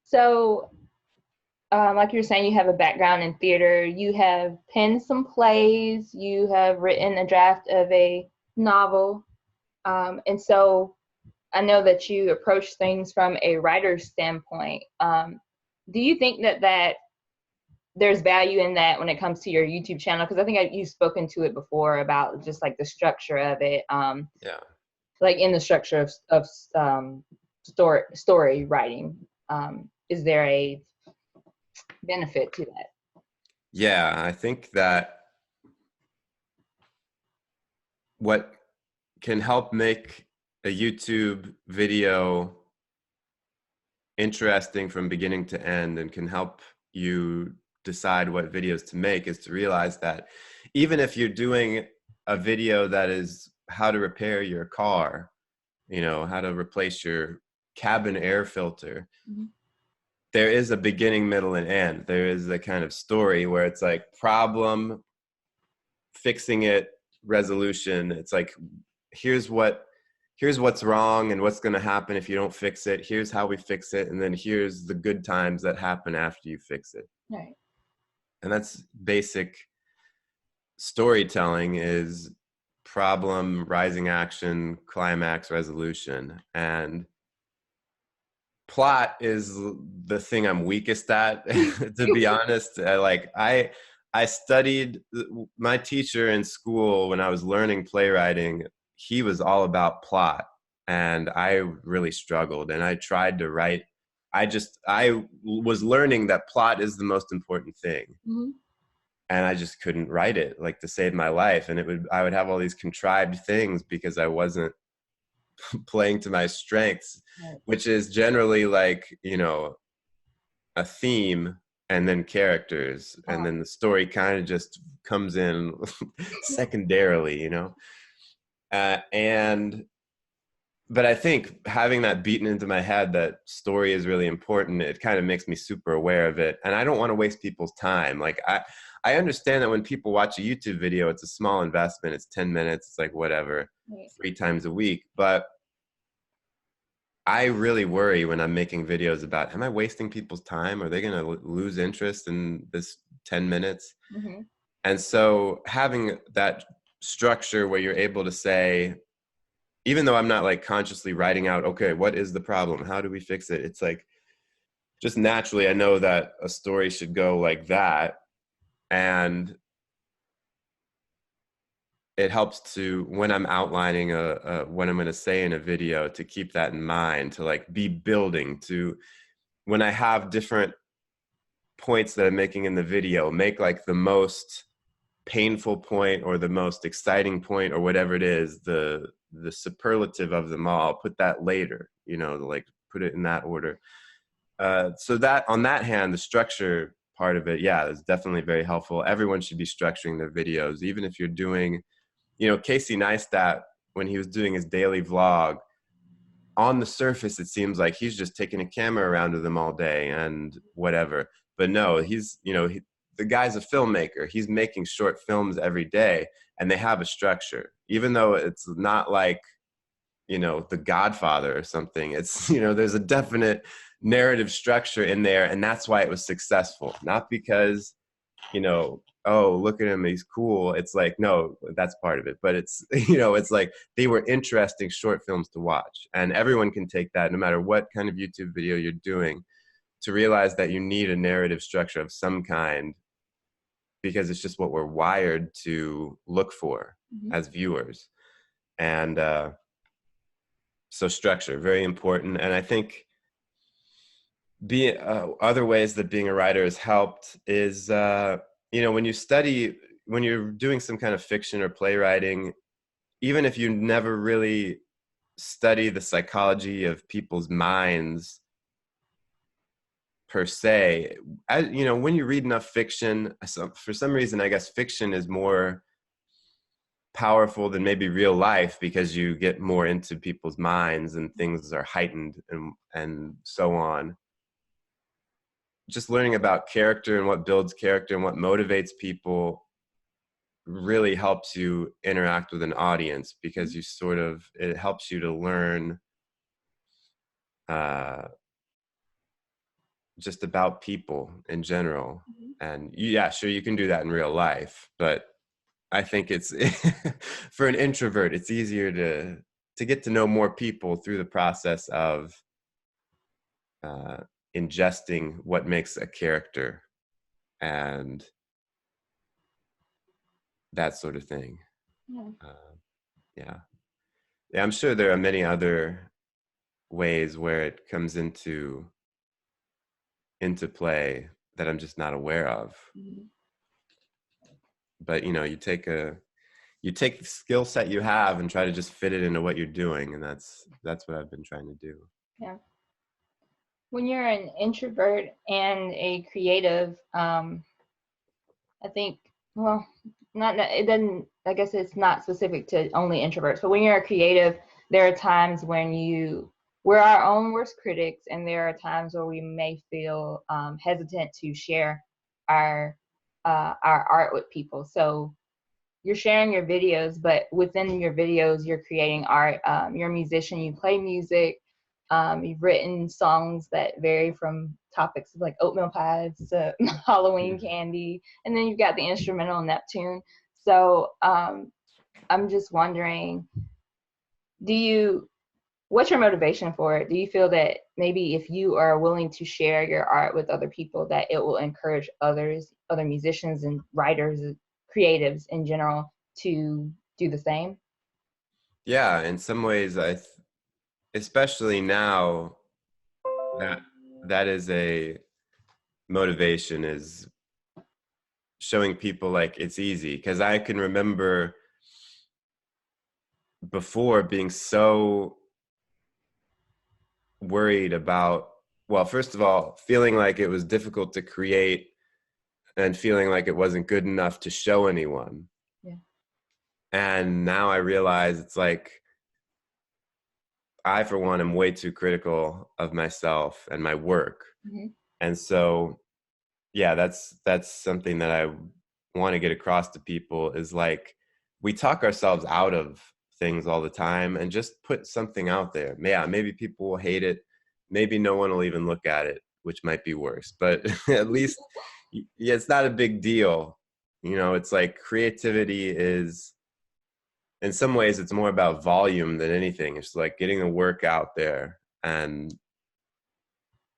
Speaker 1: So, like you were saying, you have a background in theater. You have penned some plays. You have written a draft of a novel. And so I know that you approach things from a writer's standpoint. Do you think that there's value in that when it comes to your YouTube channel? Because I think you've spoken to it before about just like the structure of it.
Speaker 2: Yeah.
Speaker 1: Like in the structure of story writing. Is there a benefit to that?
Speaker 2: Yeah, I think that what can help make a YouTube video interesting from beginning to end and can help you decide what videos to make is to realize that even if you're doing a video that is how to repair your car, you know, how to replace your cabin air filter,
Speaker 1: Mm-hmm.
Speaker 2: there is a beginning, middle, and end. There is a kind of story where it's like problem, fixing it, resolution. It's like, here's what's wrong and what's going to happen if you don't fix it. Here's how we fix it. And then here's the good times that happen after you fix it.
Speaker 1: Right.
Speaker 2: And that's basic storytelling, is problem, rising action, climax, resolution. And plot is the thing I'm weakest at, to be honest. I studied, my teacher in school when I was learning playwriting, he was all about plot, and I really struggled, and I tried to write. I was learning that plot is the most important thing.
Speaker 1: Mm-hmm.
Speaker 2: And I just couldn't write it like to save my life. And I would have all these contrived things because I wasn't playing to my strengths,
Speaker 1: Right.
Speaker 2: which is generally like, you know, a theme and then characters, and then the story kind of just comes in secondarily, you know. And but I think having that beaten into my head that story is really important, it kind of makes me super aware of it. And I don't want to waste people's time. Like I understand that when people watch a YouTube video, it's a small investment. It's 10 minutes. It's like whatever,
Speaker 1: Right.
Speaker 2: 3 times a week. But I really worry when I'm making videos about, am I wasting people's time? Are they going to lose interest in this 10 minutes?
Speaker 1: Mm-hmm.
Speaker 2: And so having that structure where you're able to say, even though I'm not like consciously writing out, okay, what is the problem? How do we fix it? It's like, just naturally, I know that a story should go like that. And it helps to, when I'm outlining what I'm going to say in a video, to keep that in mind, to like be building to, when I have different points that I'm making in the video, make like the most painful point or the most exciting point or whatever it is, the superlative of them all, put that later, you know, like put it in that order. So that on that hand, the structure part of it, yeah, is definitely very helpful. Everyone should be structuring their videos, even if you're doing, you know, Casey Neistat, when he was doing his daily vlog, on the surface, it seems like he's just taking a camera around with him all day and whatever. But no, he's, you know, the guy's a filmmaker. He's making short films every day, and they have a structure. Even though it's not like, you know, The Godfather or something, it's, you know, there's a definite narrative structure in there, and that's why it was successful. Not because, you know, oh, look at him, he's cool. It's like, no, that's part of it. But it's, you know, it's like they were interesting short films to watch. And everyone can take that, no matter what kind of YouTube video you're doing, to realize that you need a narrative structure of some kind, because it's just what we're wired to look for as viewers. And so structure, very important. And I think other ways that being a writer has helped is, you know, when you're doing some kind of fiction or playwriting, even if you never really study the psychology of people's minds, per se. You know, when you read enough fiction, for some reason, I guess fiction is more powerful than maybe real life because you get more into people's minds and things are heightened and so on. Just learning about character and what builds character and what motivates people really helps you interact with an audience, because you sort of, it helps you to learn just about people in general. And yeah, sure, you can do that in real life, but I think it's for an introvert, it's easier to get to know more people through the process of ingesting what makes a character and that sort of thing.
Speaker 1: Yeah.
Speaker 2: Yeah. Yeah, I'm sure there are many other ways where it comes into play that I'm just not aware of. But you know, you take the skill set you have and try to just fit it into what you're doing, and that's what I've been trying to do.
Speaker 1: Yeah. When you're an introvert and a creative, I think, well, not it doesn't. I guess it's not specific to only introverts. But when you're a creative, there are times when we're our own worst critics, and there are times where we may feel hesitant to share our art with people. So you're sharing your videos, but within your videos, you're creating art. You're a musician. You play music. You've written songs that vary from topics like oatmeal pies to Halloween candy, and then you've got the instrumental Neptune. So I'm just wondering, what's your motivation for it? Do you feel that maybe if you are willing to share your art with other people, that it will encourage other musicians and writers, creatives in general, to do the same?
Speaker 2: Yeah, in some ways, especially now, that is a motivation, is showing people like it's easy. Because I can remember before being so worried about, well, first of all, feeling like it was difficult to create and feeling like it wasn't good enough to show anyone.
Speaker 1: Yeah.
Speaker 2: And now I realize it's like, I, for one, am way too critical of myself and my work. And so, yeah, that's something that I want to get across to people, is like, we talk ourselves out of things all the time, and just put something out there. Yeah, maybe people will hate it. Maybe no one will even look at it, which might be worse. But at least, yeah, it's not a big deal. You know, it's like creativity is, in some ways, it's more about volume than anything. It's like getting the work out there, and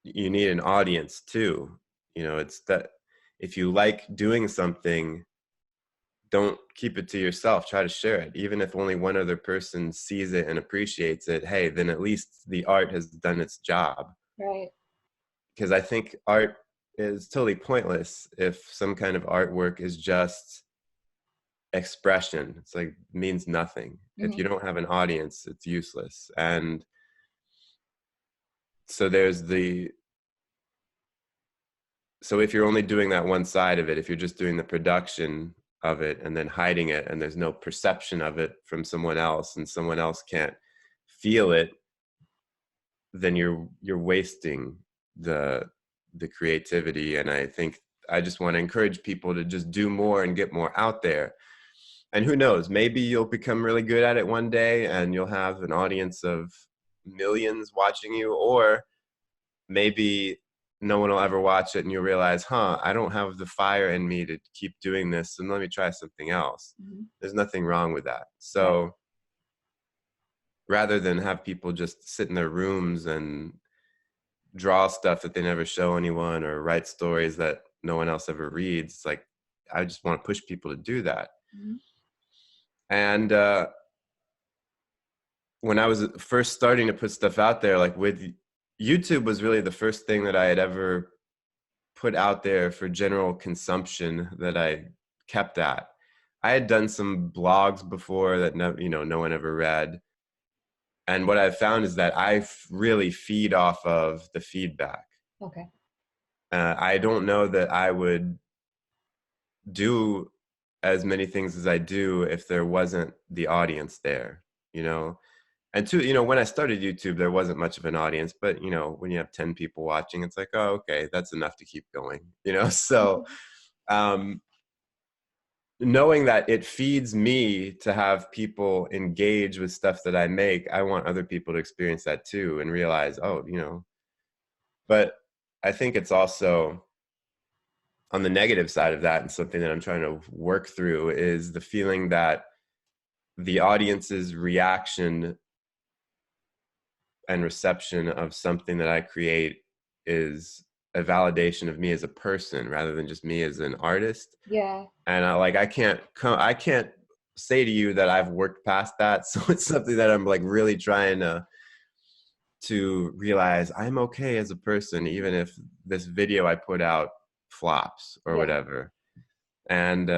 Speaker 2: you need an audience too. You know, it's that if you like doing something, don't keep it to yourself. Try to share it. Even if only one other person sees it and appreciates it, hey, then at least the art has done its job.
Speaker 1: Right.
Speaker 2: Because I think art is totally pointless if some kind of artwork is just expression. It's like, means nothing. If you don't have an audience, it's useless. And so so if you're only doing that one side of it, if you're just doing the production of it and then hiding it, and there's no perception of it from someone else, and someone else can't feel it, then you're wasting the creativity. And I think I just want to encourage people to just do more and get more out there. And who knows, maybe you'll become really good at it one day and you'll have an audience of millions watching you, or maybe no one will ever watch it and you'll realize, I don't have the fire in me to keep doing this, and let me try something else. There's nothing wrong with that. So rather than have people just sit in their rooms and draw stuff that they never show anyone, or write stories that no one else ever reads, it's like, I just want to push people to do that. And when I was first starting to put stuff out there, like with YouTube, was really the first thing that I had ever put out there for general consumption that I kept at. I had done some blogs before that no one ever read. And what I've found is that I really feed off of the feedback.
Speaker 1: Okay.
Speaker 2: I don't know that I would do as many things as I do if there wasn't the audience there, you know. And two, you know, when I started YouTube, there wasn't much of an audience, but you know, when you have 10 people watching, it's like, oh, okay, that's enough to keep going, you know. So um, knowing that it feeds me to have people engage with stuff that I make, I want other people to experience that too and realize, oh, you know. But I think it's also on the negative side of that, and something that I'm trying to work through is the feeling that the audience's reaction and reception of something that I create is a validation of me as a person rather than just me as an artist.
Speaker 1: Yeah.
Speaker 2: And I can't say to you that I've worked past that. So it's something that I'm like really trying to realize I'm okay as a person, even if this video I put out flops or
Speaker 1: Yeah.
Speaker 2: whatever. And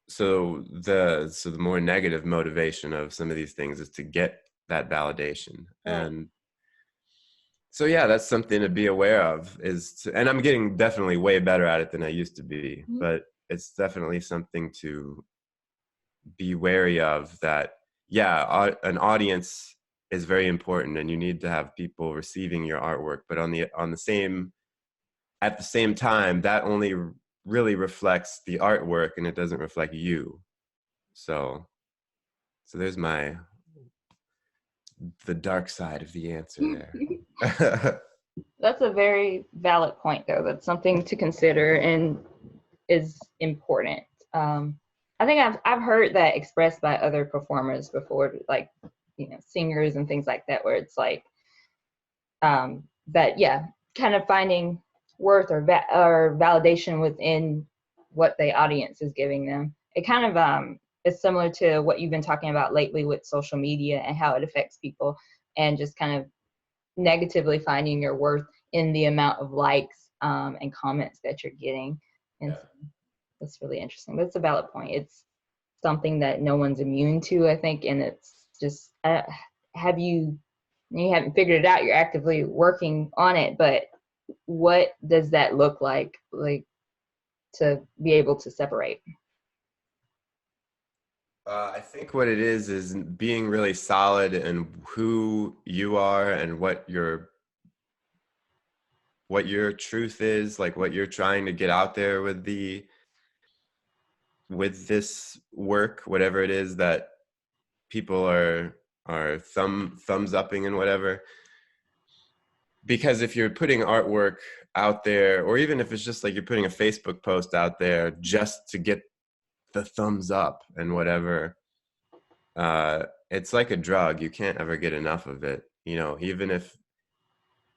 Speaker 2: so the more negative motivation of some of these things is to get that validation.
Speaker 1: Right.
Speaker 2: And so yeah, that's something to be aware of, and I'm getting definitely way better at it than I used to be,
Speaker 1: Mhm.
Speaker 2: but it's definitely something to be wary of, that yeah, an audience is very important and you need to have people receiving your artwork, but on the same at the same time, that only really reflects the artwork and it doesn't reflect you. So there's the dark side of the answer there.
Speaker 1: That's a very valid point, though. That's something to consider and is important. Um, I think I've heard that expressed by other performers before, like, you know, singers and things like that, where it's like that, yeah, kind of finding worth or validation within what the audience is giving them. It kind of is similar to what you've been talking about lately with social media and how it affects people, and just kind of negatively finding your worth in the amount of likes and comments that you're getting. And
Speaker 2: Yeah.
Speaker 1: so that's really interesting. That's a valid point. It's something that no one's immune to, I think, and it's just have you haven't figured it out. You're actively working on it, but what does that look like to be able to separate?
Speaker 2: I think what it is being really solid in who you are and what your truth is, like what you're trying to get out there with this work, whatever it is that people are thumbs upping and whatever. Because if you're putting artwork out there, or even if it's just like you're putting a Facebook post out there just to get the thumbs up and whatever, it's like a drug. You can't ever get enough of it, you know. Even if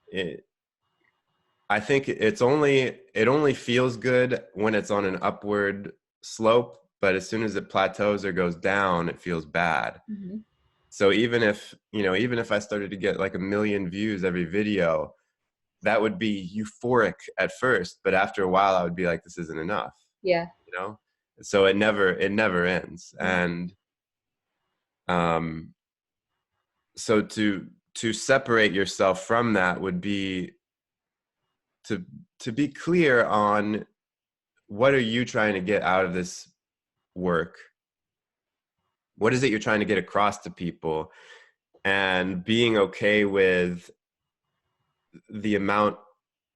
Speaker 2: it, I think it only feels good when it's on an upward slope, but as soon as it plateaus or goes down, it feels bad.
Speaker 1: Mm-hmm.
Speaker 2: So even if I started to get like 1 million views every video, that would be euphoric at first, but after a while I would be like, this isn't enough,
Speaker 1: Yeah.
Speaker 2: you know. So it never ends. And um so to separate yourself from that would be to be clear on what are you trying to get out of this work, what is it you're trying to get across to people, and being okay with the amount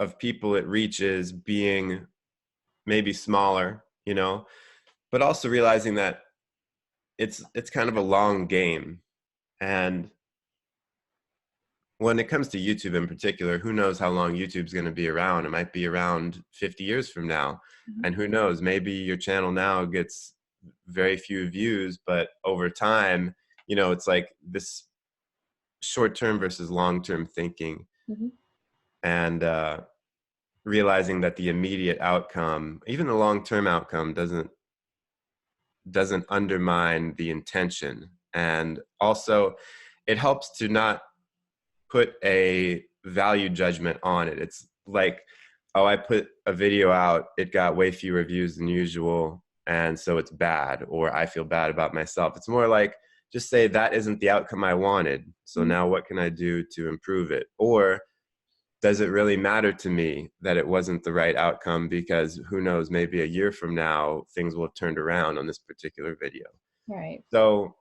Speaker 2: of people it reaches being maybe smaller, you know, but also realizing that it's kind of a long game. And when it comes to YouTube in particular, who knows how long YouTube's going to be around? It might be around 50 years from now.
Speaker 1: Mm-hmm.
Speaker 2: And who knows, maybe your channel now gets very few views, but over time, you know, it's like this short-term versus long-term thinking.
Speaker 1: Mm-hmm.
Speaker 2: And realizing that the immediate outcome, even the long-term outcome, doesn't undermine the intention. And also it helps to not put a value judgment on it. It's like, oh, I put a video out, it got way fewer views than usual, and so it's bad, or I feel bad about myself. It's more like, just say that isn't the outcome I wanted, so
Speaker 1: Mm-hmm.
Speaker 2: now what can I do to improve it? Or does it really matter to me that it wasn't the right outcome? Because who knows, maybe a year from now, things will have turned around on this particular video.
Speaker 1: Right.
Speaker 2: So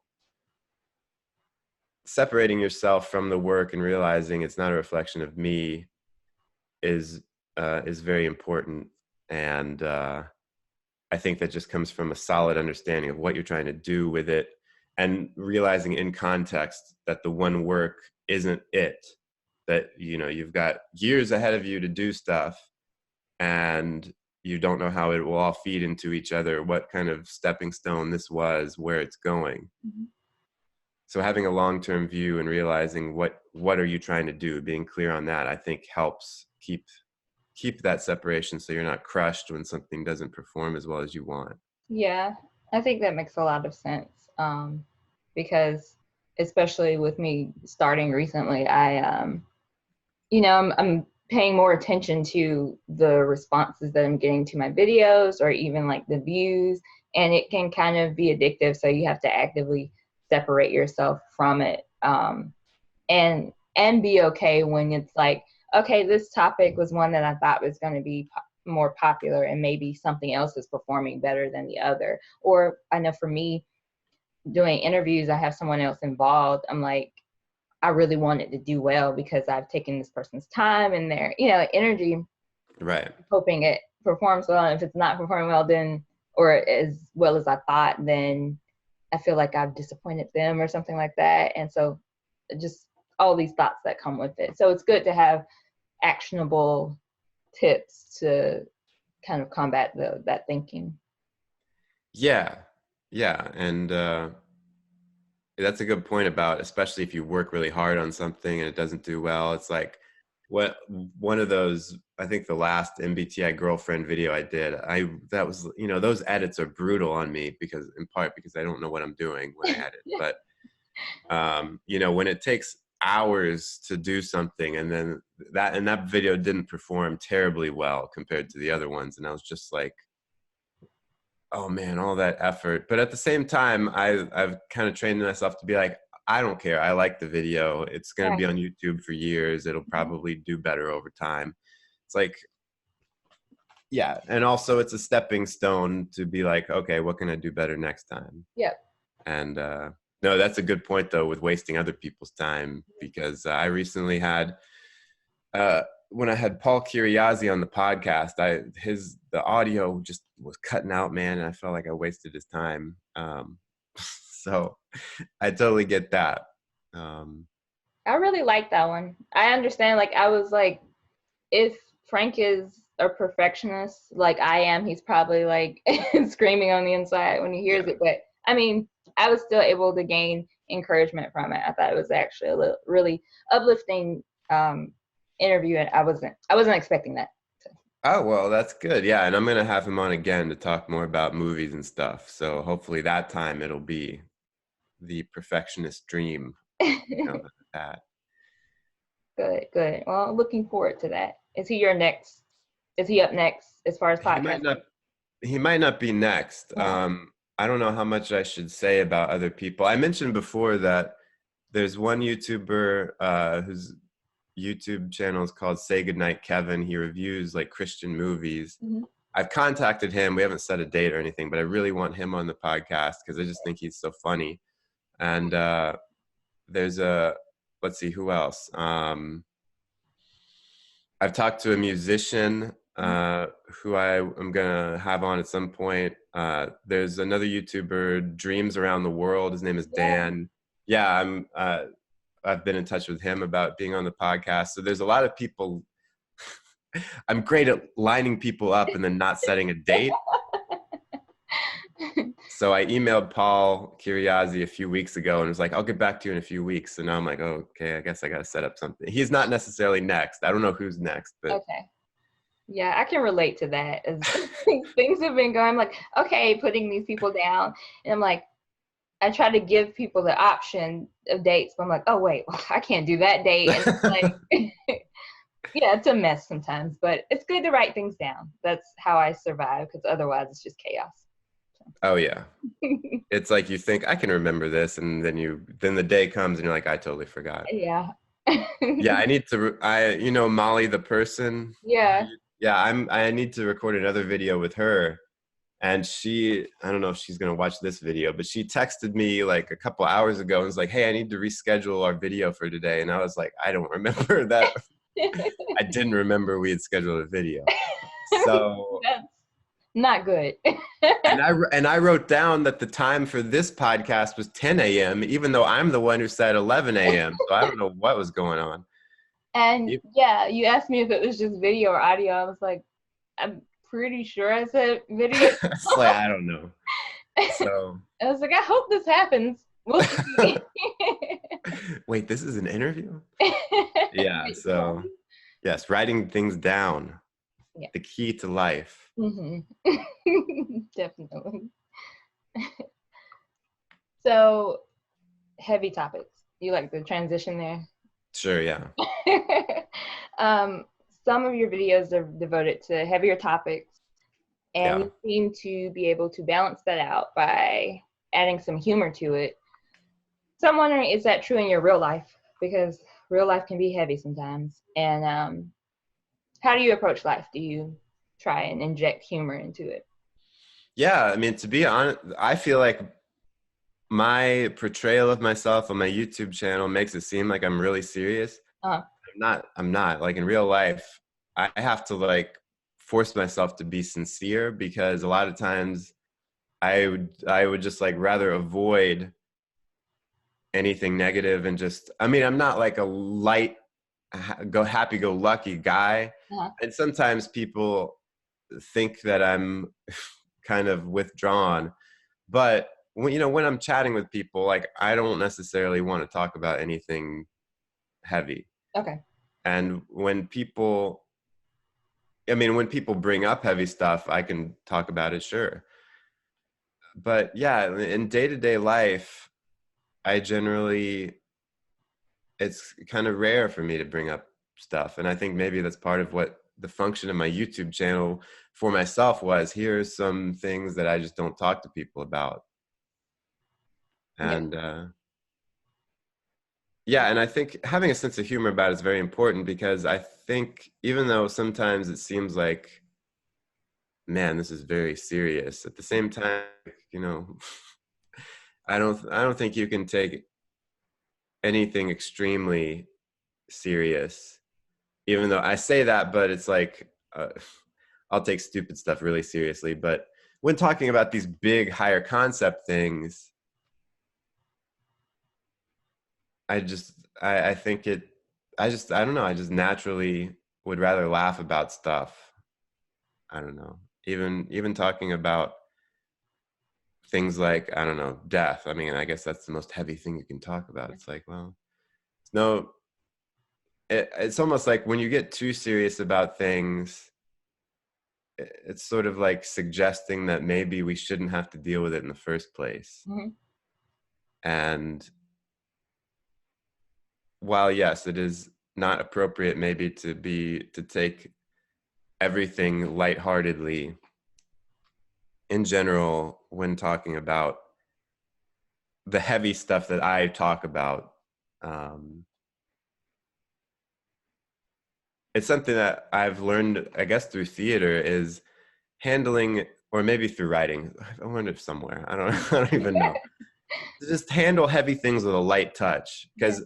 Speaker 2: separating yourself from the work and realizing it's not a reflection of me is very important. And I think that just comes from a solid understanding of what you're trying to do with it, and realizing in context that the one work isn't it, that, you know, you've got years ahead of you to do stuff, and you don't know how it will all feed into each other, what kind of stepping stone this was, where it's going.
Speaker 1: Mm-hmm.
Speaker 2: So having a long-term view and realizing what are you trying to do, being clear on that, I think helps keep that separation, so you're not crushed when something doesn't perform as well as you want.
Speaker 1: Yeah, I think that makes a lot of sense. Because especially with me starting recently, I'm paying more attention to the responses that I'm getting to my videos, or even like the views, and it can kind of be addictive. So you have to actively separate yourself from it, and be okay when it's like, okay, this topic was one that I thought was going to be more popular, and maybe something else is performing better than the other. Or I know for me, doing interviews, I have someone else involved. I'm like, I really want it to do well because I've taken this person's time and their, energy,
Speaker 2: Right.
Speaker 1: hoping it performs well. And if it's not performing well, then, or as well as I thought, then I feel like I've disappointed them or something like that. And so just all these thoughts that come with it. So it's good to have actionable tips to kind of combat that thinking.
Speaker 2: Yeah. And that's a good point about, especially if you work really hard on something and it doesn't do well. It's like, what one of those, I think the last MBTI girlfriend video I did, that was, those edits are brutal on me, because in part because I don't know what I'm doing when I edit. But when it takes hours to do something, and then that video didn't perform terribly well compared to the other ones, and I was just like, oh man, all that effort. But at the same time, I've kind of trained myself to be like, I don't care. I like the video. It's going to be
Speaker 1: Right.
Speaker 2: on YouTube for years. It'll probably do better over time. It's like, yeah. And also it's a stepping stone to be like, okay, what can I do better next time?
Speaker 1: Yep.
Speaker 2: And no, that's a good point though, with wasting other people's time, because I recently had, when I had Paul Kiriazi on the podcast, the audio just was cutting out, man, and I felt like I wasted his time. So I totally get that.
Speaker 1: I really like that one. I understand. Like, I was like, if Frank is a perfectionist like I am, he's probably like screaming on the inside when he hears
Speaker 2: Yeah.
Speaker 1: it. But I mean, I was still able to gain encouragement from it. I thought it was actually a really uplifting interview, and I wasn't expecting that.
Speaker 2: Oh, well, that's good. Yeah, and I'm gonna have him on again to talk more about movies and stuff. So hopefully that time it'll be the perfectionist dream. That.
Speaker 1: Good. Well, looking forward to that. Is he your next? Is he up next as far as
Speaker 2: He might
Speaker 1: podcasting?
Speaker 2: not. He might not be next.
Speaker 1: Uh-huh.
Speaker 2: I don't know how much I should say about other people. I mentioned before that there's one YouTuber whose YouTube channel is called Say Goodnight Kevin. He reviews like Christian movies.
Speaker 1: Mm-hmm.
Speaker 2: I've contacted him. We haven't set a date or anything, but I really want him on the podcast because I just think he's so funny. And there's let's see, who else? I've talked to a musician who I am going to have on at some point. There's another YouTuber, Dreams Around the World. His name is Dan. Yeah, I've been in touch with him about being on the podcast. So there's a lot of people. I'm great at lining people up and then not setting a date. So I emailed Paul Kiriazi a few weeks ago and was like, I'll get back to you in a few weeks. And now I'm like, oh, okay, I guess I got to set up something. He's not necessarily next. I don't know who's next, but.
Speaker 1: Okay. Yeah, I can relate to that. As things have been going, I'm like, okay, putting these people down. And I'm like, I try to give people the option of dates, but I'm like, oh, wait, I can't do that date. And it's like, yeah, it's a mess sometimes, but it's good to write things down. That's how I survive, because otherwise it's just chaos.
Speaker 2: Oh, yeah. It's like you think I can remember this, and then the day comes and you're like, I totally forgot.
Speaker 1: Yeah.
Speaker 2: Yeah, I need to. You know, Molly the person.
Speaker 1: Yeah.
Speaker 2: Yeah, I need to record another video with her. And I don't know if she's gonna watch this video, but she texted me like a couple hours ago and was like, "Hey, I need to reschedule our video for today." And I was like, "I don't remember that. I didn't remember we had scheduled a video." So,
Speaker 1: That's not good.
Speaker 2: and I wrote down that the time for this podcast was 10 a.m., even though I'm the one who said 11 a.m. So I don't know what was going on.
Speaker 1: And yeah, you asked me if it was just video or audio. I was like, I'm pretty sure I said video.
Speaker 2: It's like I don't know. So
Speaker 1: I was like, I hope this happens. We'll see.
Speaker 2: wait, this is an interview? Yeah. So yes, writing things down.
Speaker 1: Yeah.
Speaker 2: The key to life.
Speaker 1: Mm-hmm. Definitely. So, heavy topics. You like the transition there?
Speaker 2: Sure, yeah.
Speaker 1: um, some of your videos are devoted to heavier topics, and you seem to be able to balance that out by adding some humor to it. So I'm wondering, is that true in your real life? Because real life can be heavy sometimes. And how do you approach life? Do you try and inject humor into it?
Speaker 2: Yeah, I mean, to be honest, I feel like my portrayal of myself on my YouTube channel makes it seem like I'm really serious.
Speaker 1: Uh-huh.
Speaker 2: I'm not. Like in real life, I have to like force myself to be sincere because a lot of times I would just like rather avoid anything negative and just I mean, I'm not like a light happy go lucky guy.
Speaker 1: Uh-huh.
Speaker 2: And sometimes people think that I'm kind of withdrawn, but when you know when I'm chatting with people, like I don't necessarily want to talk about anything heavy.
Speaker 1: Okay.
Speaker 2: And when people when people bring up heavy stuff, I can talk about it, sure. But yeah, in day-to-day life, I generally it's kind of rare for me to bring up stuff. And I think maybe that's part of what the function of my YouTube channel for myself was. Here's some things that I just don't talk to people about.
Speaker 1: Yep.
Speaker 2: And yeah, and I think having a sense of humor about it is very important because I think even though sometimes it seems like, man, this is very serious, at the same time, you know, I don't think you can take anything extremely serious. Even though I say that, but it's like I'll take stupid stuff really seriously. But when talking about these big, higher concept things, I think I don't know. I just naturally would rather laugh about stuff. I don't know. Even talking about things like, I don't know, death. I mean, I guess that's the most heavy thing you can talk about. It's like, well, no, it's almost like when you get too serious about things, it's sort of like suggesting that maybe we shouldn't have to deal with it in the first place.
Speaker 1: Mm-hmm.
Speaker 2: And while yes, it is not appropriate maybe to take everything lightheartedly in general when talking about the heavy stuff that I talk about. It's something that I've learned, I guess, through theater is handling, or maybe through writing. I wonder if somewhere, I don't even know. Just handle heavy things with a light touch. Because,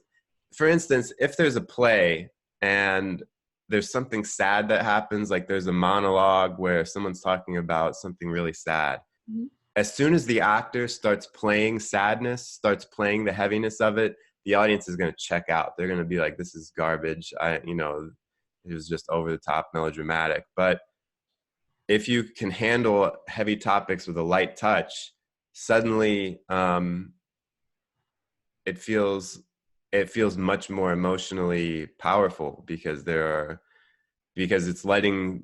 Speaker 2: for instance, if there's a play and there's something sad that happens, like there's a monologue where someone's talking about something really sad,
Speaker 1: Mm-hmm.
Speaker 2: as soon as the actor starts playing sadness, starts playing the heaviness of it, the audience is going to check out. They're going to be like, this is garbage. It was just over the top melodramatic. But if you can handle heavy topics with a light touch, suddenly it feels much more emotionally powerful because it's letting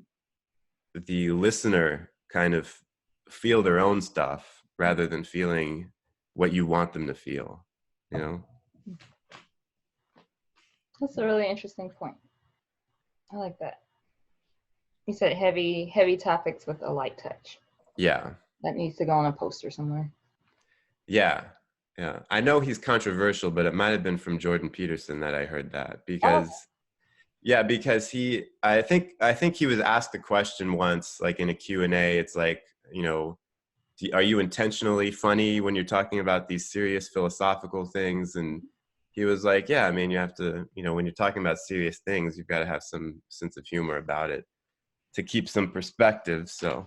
Speaker 2: the listener kind of feel their own stuff rather than feeling what you want them to feel, you know?
Speaker 1: That's a really interesting point. I like that. You said heavy topics with a light touch.
Speaker 2: Yeah.
Speaker 1: That needs to go on a poster somewhere.
Speaker 2: Yeah. Yeah, I know he's controversial, but it might have been from Jordan Peterson that I heard that
Speaker 1: Oh,
Speaker 2: because yeah, because I think he was asked a question once, like in a Q&A. It's like, you know, are you intentionally funny when you're talking about these serious philosophical things? And he was like, yeah, I mean, you have to, you know, when you're talking about serious things, you've got to have some sense of humor about it to keep some perspective. So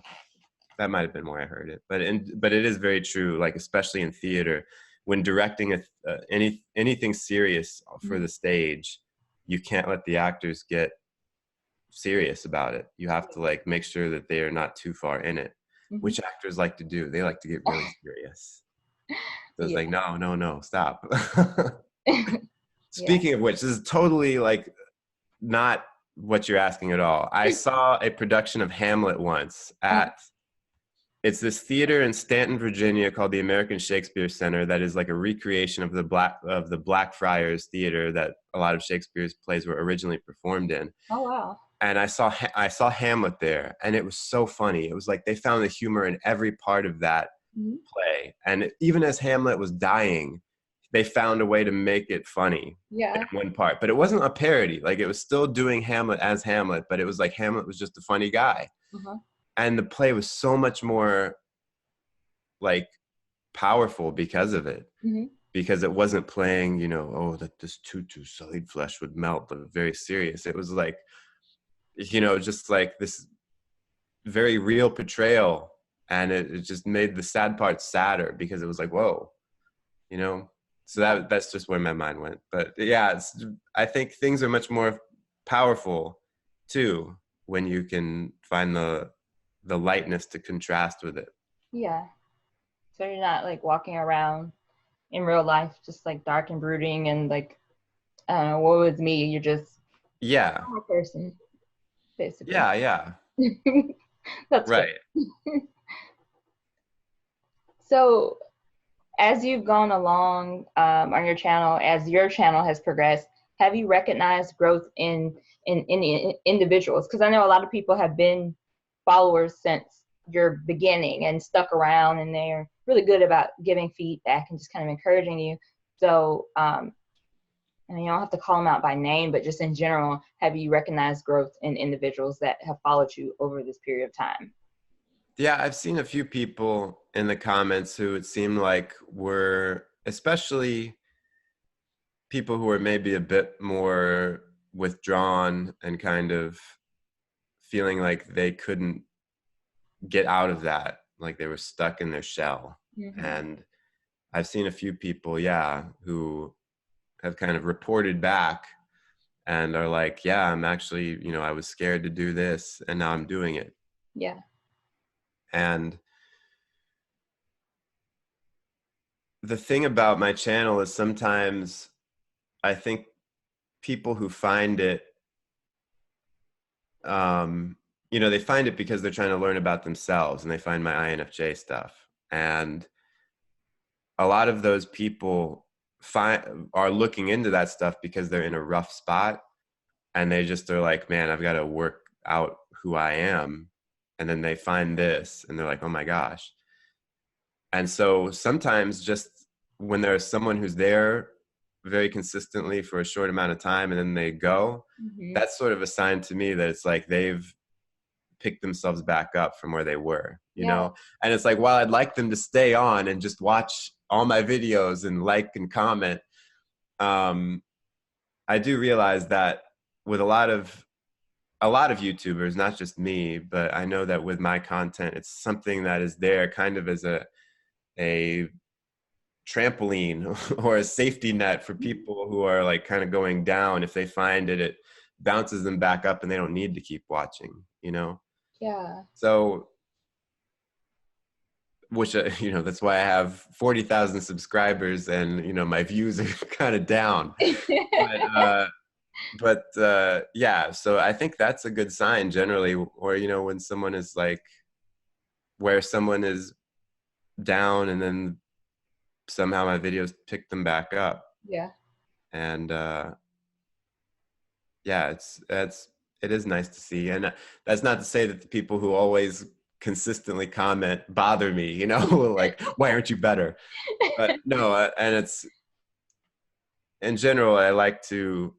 Speaker 2: that might have been where I heard it, but it is very true. Like especially in theater, when directing anything serious for
Speaker 1: mhm.
Speaker 2: the stage, you can't let the actors get serious about it. You have to like make sure that they are not too far in it,
Speaker 1: Mhm.
Speaker 2: which actors like to do. They like to get really serious. So it's
Speaker 1: Yeah.
Speaker 2: like, no, no, no, stop.
Speaker 1: Yeah.
Speaker 2: Speaking of which, this is totally like not what you're asking at all. I saw a production of Hamlet once
Speaker 1: Uh,
Speaker 2: at it's this theater in Stanton, Virginia called the American Shakespeare Center that is like a recreation of the Blackfriars Theater that a lot of Shakespeare's plays were originally performed in.
Speaker 1: oh wow.
Speaker 2: And I saw Hamlet there, and it was so funny. It was like they found the humor in every part of that
Speaker 1: Mhm.
Speaker 2: play, and even as Hamlet was dying, they found a way to make it funny
Speaker 1: Yeah.
Speaker 2: in one part. But it wasn't a parody; like it was still doing Hamlet as Hamlet, but it was like Hamlet was just a funny guy,
Speaker 1: Uh-huh.
Speaker 2: and the play was so much more like powerful because of it.
Speaker 1: Mhm.
Speaker 2: Because it wasn't playing, you know, oh, that this tutu sullied flesh would melt, but very serious. It was like, you know, just like this very real portrayal, and it just made the sad part sadder because it was like, whoa, you know. So
Speaker 1: Yeah.
Speaker 2: that's just where my mind went. But yeah, I think things are much more powerful too when you can find the lightness to contrast with it.
Speaker 1: Yeah. So you're not like walking around in real life just like dark and brooding and like I don't know, woe is me. You're just a
Speaker 2: Yeah,
Speaker 1: normal person, basically.
Speaker 2: yeah, yeah,
Speaker 1: That's good.
Speaker 2: right.
Speaker 1: So as you've gone along on your channel, as your channel has progressed, have you recognized growth in individuals? Because I know a lot of people have been followers since your beginning and stuck around, and they're really good about giving feedback and just kind of encouraging you. So, and you don't have to call them out by name, but just in general, have you recognized growth in individuals that have followed you over this period of time?
Speaker 2: Yeah, I've seen a few people in the comments who it seemed like were, especially people who are maybe a bit more withdrawn and kind of feeling like they couldn't get out of that, like they were stuck in their shell.
Speaker 1: Mm-hmm.
Speaker 2: And I've seen a few people, yeah, who have kind of reported back and are like, yeah, I'm actually, you know, I was scared to do this and now I'm doing it.
Speaker 1: Yeah.
Speaker 2: And the thing about my channel is sometimes I think people who find it, um, you know, they find it because they're trying to learn about themselves and they find my INFJ stuff. And a lot of those people are looking into that stuff because they're in a rough spot and they just are like, man, I've got to work out who I am. And then they find this and they're like, oh my gosh. And so sometimes just when there's someone who's there very consistently for a short amount of time and then they go,
Speaker 1: Mm-hmm.
Speaker 2: that's sort of a sign to me that it's like they've picked themselves back up from where they were, you
Speaker 1: Yeah.
Speaker 2: know? And it's like, while I'd like them to stay on and just watch all my videos and like and comment, um, I do realize that with a lot of YouTubers, not just me, but I know that with my content, it's something that is there kind of as a trampoline or a safety net for people who are like kind of going down. If they find it, it bounces them back up and they don't need to keep watching, you know?
Speaker 1: Yeah.
Speaker 2: So, which, you know, that's why I have 40,000 subscribers and, you know, my views are kind of down. But yeah, so I think that's a good sign generally, or, you know, when someone is like, where someone is down and then somehow my videos pick them back up.
Speaker 1: Yeah.
Speaker 2: And, yeah, it is nice to see. And that's not to say that the people who always consistently comment bother me, you know, like, why aren't you better? But no, and it's, in general, I like to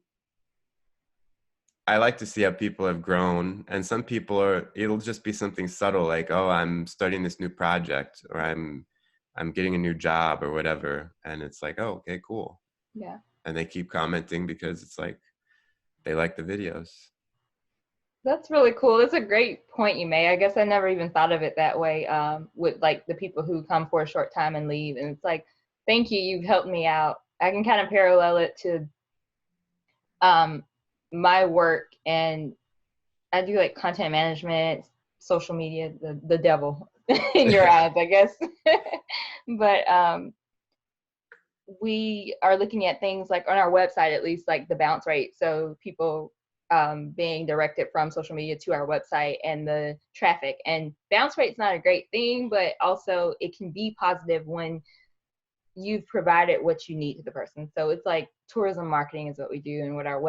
Speaker 2: see how people have grown, and some people it'll just be something subtle like, oh, I'm starting this new project, or I'm getting a new job or whatever. And it's like, oh, okay, cool.
Speaker 1: Yeah.
Speaker 2: And they keep commenting because it's like, they like the videos.
Speaker 1: That's really cool. That's a great point you made. I guess I never even thought of it that way, with like the people who come for a short time and leave. And it's like, thank you, you've helped me out. I can kind of parallel it to um, my work, and I do like content management, social media, the devil in your eyes, I guess. But we are looking at things like on our website, at least, like the bounce rate. So people being directed from social media to our website, and the traffic. And bounce rate's not a great thing, but also it can be positive when you've provided what you need to the person. So it's like tourism marketing is what we do, and what our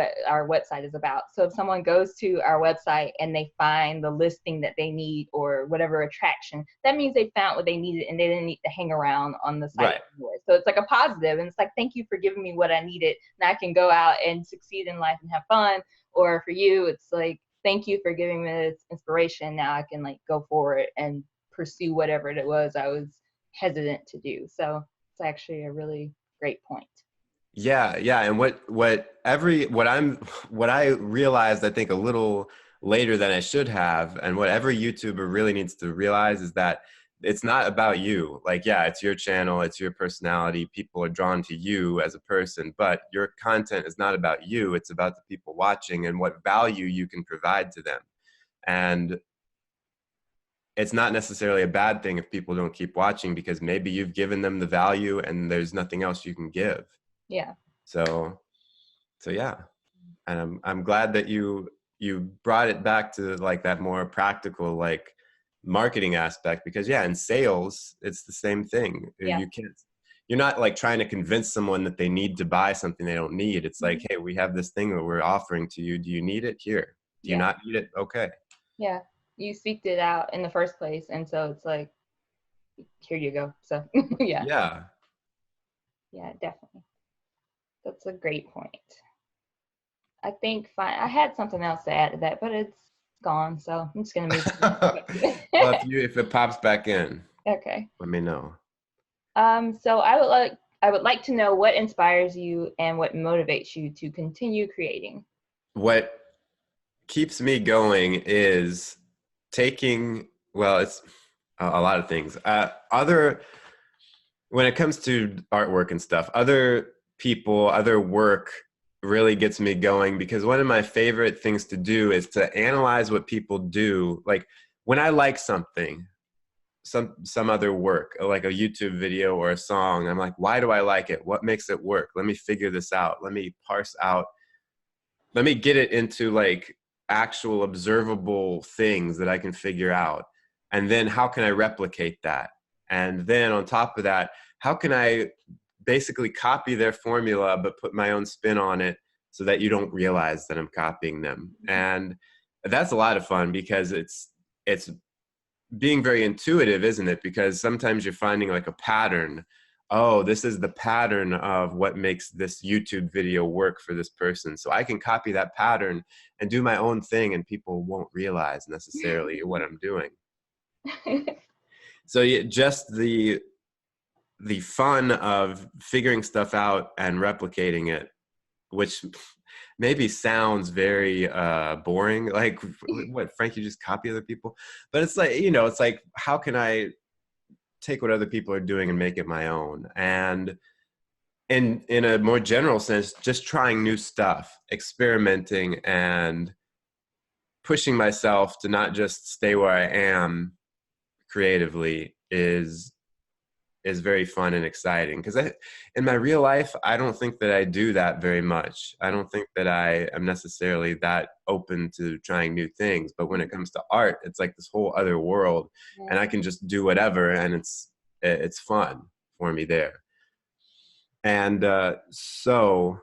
Speaker 1: website is about. So if someone goes to our website and they find the listing that they need, or whatever attraction, that means they found what they needed and they didn't need to hang around on the site
Speaker 2: Right.
Speaker 1: anymore. So it's like a positive, and it's like, thank you for giving me what I needed. Now I can go out and succeed in life and have fun. Or for you, it's like, thank you for giving me this inspiration. Now I can like go forward and pursue whatever it was I was hesitant to do. So it's actually a really great point.
Speaker 2: Yeah. And what I realized, I think, a little later than I should have, and what every YouTuber really needs to realize, is that it's not about you. Like, yeah, it's your channel, it's your personality. People are drawn to you as a person, but your content is not about you. It's about the people watching and what value you can provide to them. And it's not necessarily a bad thing if people don't keep watching, because maybe you've given them the value and there's nothing else you can give.
Speaker 1: Yeah.
Speaker 2: So yeah. And I'm glad that you brought it back to like that more practical, like, marketing aspect, because yeah, in sales it's the same thing.
Speaker 1: Yeah.
Speaker 2: You're not like trying to convince someone that they need to buy something they don't need. It's like, hey, we have this thing that we're offering to you. Do you need it? Here. Do you
Speaker 1: Yeah.
Speaker 2: not need it? Okay.
Speaker 1: Yeah. You seeked it out in the first place. And so it's like, here you go. So yeah.
Speaker 2: Yeah.
Speaker 1: Yeah, definitely. That's a great point. I think fine. I had something else to add to that, but it's gone. So I'm just gonna move
Speaker 2: Well,
Speaker 1: on.
Speaker 2: if it pops back in,
Speaker 1: Okay.
Speaker 2: let me know.
Speaker 1: So I would like to know what inspires you and what motivates you to continue creating.
Speaker 2: What keeps me going is taking, well, it's a lot of things. When it comes to artwork and stuff, other people, other work really gets me going, because one of my favorite things to do is to analyze what people do. Like, when I like something, some other work, like a YouTube video or a song, I'm like, why do I like it? What makes it work? Let me figure this out. Let me parse out, let me get it into like actual observable things that I can figure out. And then how can I replicate that? And then on top of that, how can I basically copy their formula but put my own spin on it, so that you don't realize that I'm copying them? And that's a lot of fun, because it's being very intuitive, isn't it? Because sometimes you're finding like a pattern. Oh, this is the pattern of what makes this YouTube video work for this person. So I can copy that pattern and do my own thing, and people won't realize necessarily what I'm doing. So yeah, just the fun of figuring stuff out and replicating it, which maybe sounds very boring. Like, what, Frank, you just copy other people? But it's like, it's like, how can I take what other people are doing and make it my own? And in a more general sense, just trying new stuff, experimenting, and pushing myself to not just stay where I am creatively is very fun and exciting. Because in my real life, I don't think that I do that very much. I don't think that I am necessarily that open to trying new things. But when it comes to art, it's like this whole other world, and I can just do whatever, and it's fun for me there. And so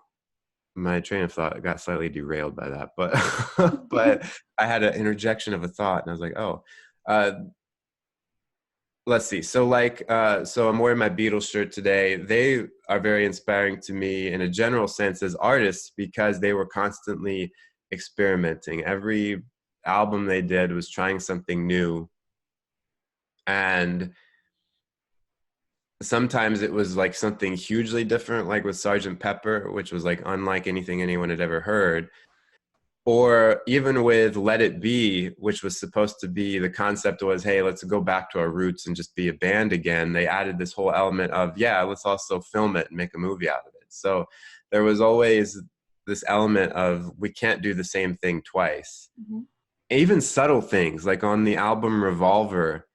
Speaker 2: my train of thought got slightly derailed by that, but but I had an interjection of a thought, and I was like, oh. let's see. So so I'm wearing my Beatles shirt today. They are very inspiring to me in a general sense as artists because they were constantly experimenting. Every album they did was trying something new. And sometimes it was like something hugely different, like with Sergeant Pepper, which was like unlike anything anyone had ever heard. Or even with Let It Be, which was supposed to be, the concept was, hey, let's go back to our roots and just be a band again. They added this whole element of, yeah, let's also film it and make a movie out of it. So there was always this element of, we can't do the same thing twice.
Speaker 1: Mm-hmm.
Speaker 2: Even subtle things like on the album Revolver,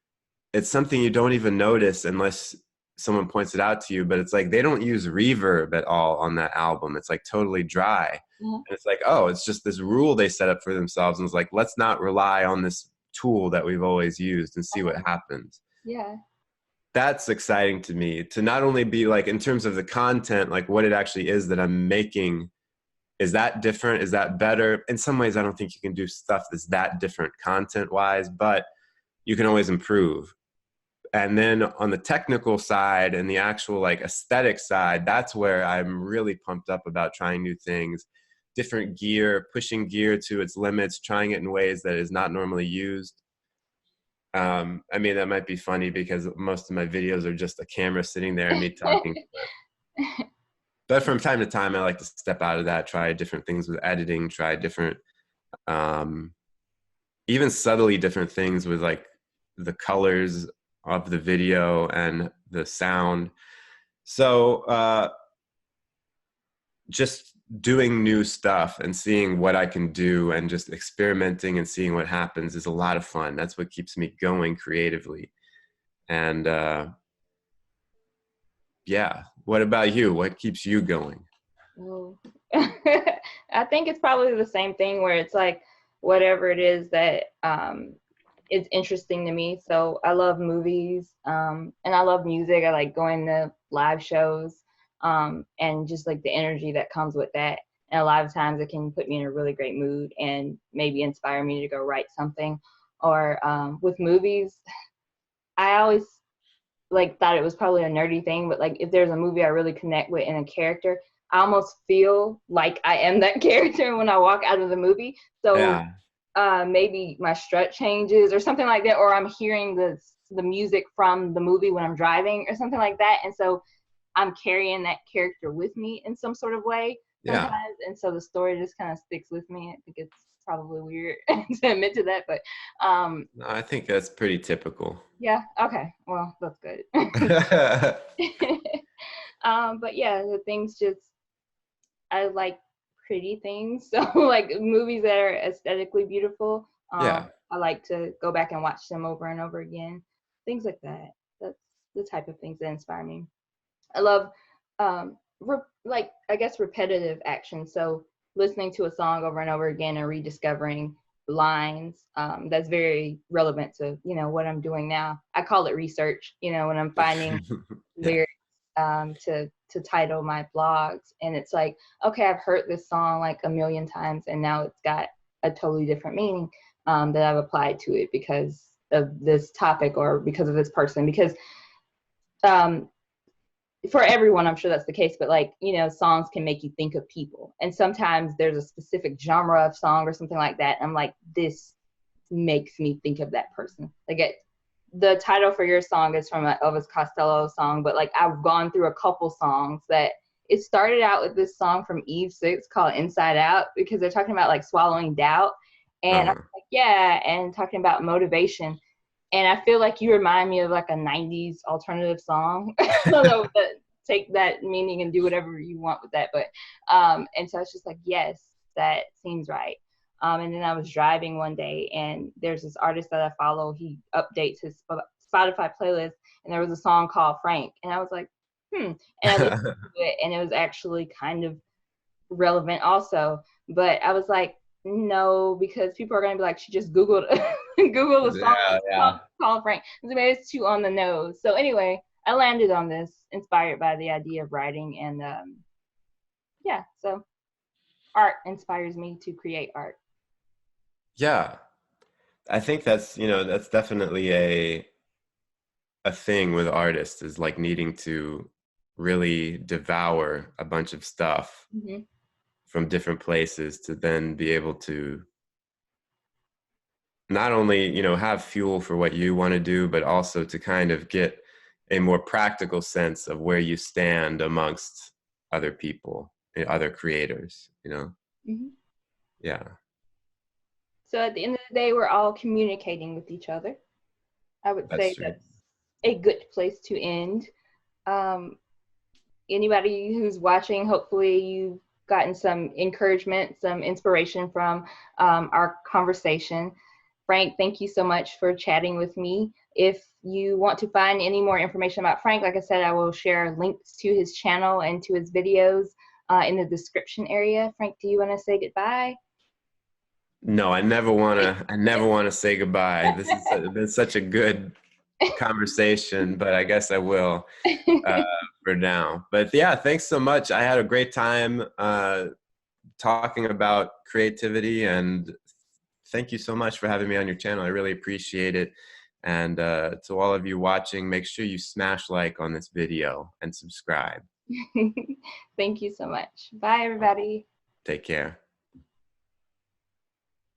Speaker 2: it's something you don't even notice unless someone points it out to you, but it's like they don't use reverb at all on that album. It's like totally dry.
Speaker 1: Mm-hmm.
Speaker 2: And it's like, oh, it's just this rule they set up for themselves. And it's like, let's not rely on this tool that we've always used and see what happens.
Speaker 1: Yeah.
Speaker 2: That's exciting to me, to not only be like, in terms of the content, like what it actually is that I'm making. Is that different? Is that better? In some ways, I don't think you can do stuff that's that different content wise, but you can always improve. And then on the technical side and the actual like aesthetic side, that's where I'm really pumped up about trying new things, different gear, pushing gear to its limits, trying it in ways that is not normally used. I mean, that might be funny because most of my videos are just a camera sitting there and me talking. But from time to time, I like to step out of that, try different things with editing, try different, um, even subtly different things with like the colors of the video and the sound. So just doing new stuff and seeing what I can do and just experimenting and seeing what happens is a lot of fun. That's what keeps me going creatively. And yeah, what about you? What keeps you going?
Speaker 1: Oh. I think it's probably the same thing where it's like whatever it is that is interesting to me. So I love movies, and I love music. I like going to live shows, and just like the energy that comes with that. And a lot of times it can put me in a really great mood and maybe inspire me to go write something. Or with movies, I always like thought it was probably a nerdy thing, but like if there's a movie I really connect with and a character, I almost feel like I am that character when I walk out of the movie. So
Speaker 2: Yeah,
Speaker 1: maybe my strut changes or something like that, or I'm hearing the music from the movie when I'm driving or something like that, and so I'm carrying that character with me in some sort of way
Speaker 2: yeah.
Speaker 1: sometimes, and so the story just kind of sticks with me. I think it's probably weird to admit to that, but
Speaker 2: No, I think that's pretty typical.
Speaker 1: yeah, okay, well, that's good. But yeah, the things just I like pretty things, so like movies that are aesthetically beautiful.
Speaker 2: Yeah,
Speaker 1: I like to go back and watch them over and over again, things like that. That's the type of things that inspire me. I love, like I guess repetitive action. So listening to a song over and over again and rediscovering lines. That's very relevant to what I'm doing now. I call it research. When I'm finding
Speaker 2: yeah,
Speaker 1: lyrics to title my blogs, and it's like, okay, I've heard this song like a million times, and now it's got a totally different meaning that I've applied to it because of this topic or because of this person. Because um, for everyone, I'm sure that's the case, but like, songs can make you think of people. And sometimes there's a specific genre of song or something like that. I'm like, this makes me think of that person. Like the title for your song is from an Elvis Costello song, but like I've gone through a couple songs that it started out with this song from Eve 6 called Inside Out because they're talking about like swallowing doubt. And I'm
Speaker 2: uh,
Speaker 1: like, yeah, and talking about motivation. And I feel like you remind me of like a 90s alternative song. I don't know, but take that meaning and do whatever you want with that. But and so it's just like, yes, that seems right. And then I was driving one day and there's this artist that I follow. He updates his Spotify playlist and there was a song called Frank. And I was like, And I listened to it and it was actually kind of relevant also. But I was like, no, because people are gonna be like, she just Googled Google the song
Speaker 2: yeah, yeah.
Speaker 1: called Frank. So maybe it's too on the nose. So anyway, I landed on this inspired by the idea of writing and yeah, so art inspires me to create art.
Speaker 2: Yeah. I think that's definitely a thing with artists, is like needing to really devour a bunch of stuff
Speaker 1: Hmm.
Speaker 2: from different places to then be able to not only, you know, have fuel for what you want to do, but also to kind of get a more practical sense of where you stand amongst other people, other creators, you know?
Speaker 1: Hmm.
Speaker 2: Yeah,
Speaker 1: So at the end of the day, we're all communicating with each other. I would
Speaker 2: that's
Speaker 1: say
Speaker 2: true.
Speaker 1: that's a good place to end. Um, Anybody who's watching, hopefully you've gotten some encouragement, some inspiration from our conversation. Frank, thank you so much for chatting with me. If you want to find any more information about Frank, like I said, I will share links to his channel and to his videos in the description area. Frank, do you want to say goodbye?
Speaker 2: No, I never want to say goodbye. This has been such a good conversation, but I guess I will uh, for now. But yeah, thanks so much. I had a great time talking about creativity, and thank you so much for having me on your channel. I really appreciate it. And to all of you watching, make sure you smash like on this video and subscribe.
Speaker 1: Thank you so much. Bye, everybody.
Speaker 2: Take care.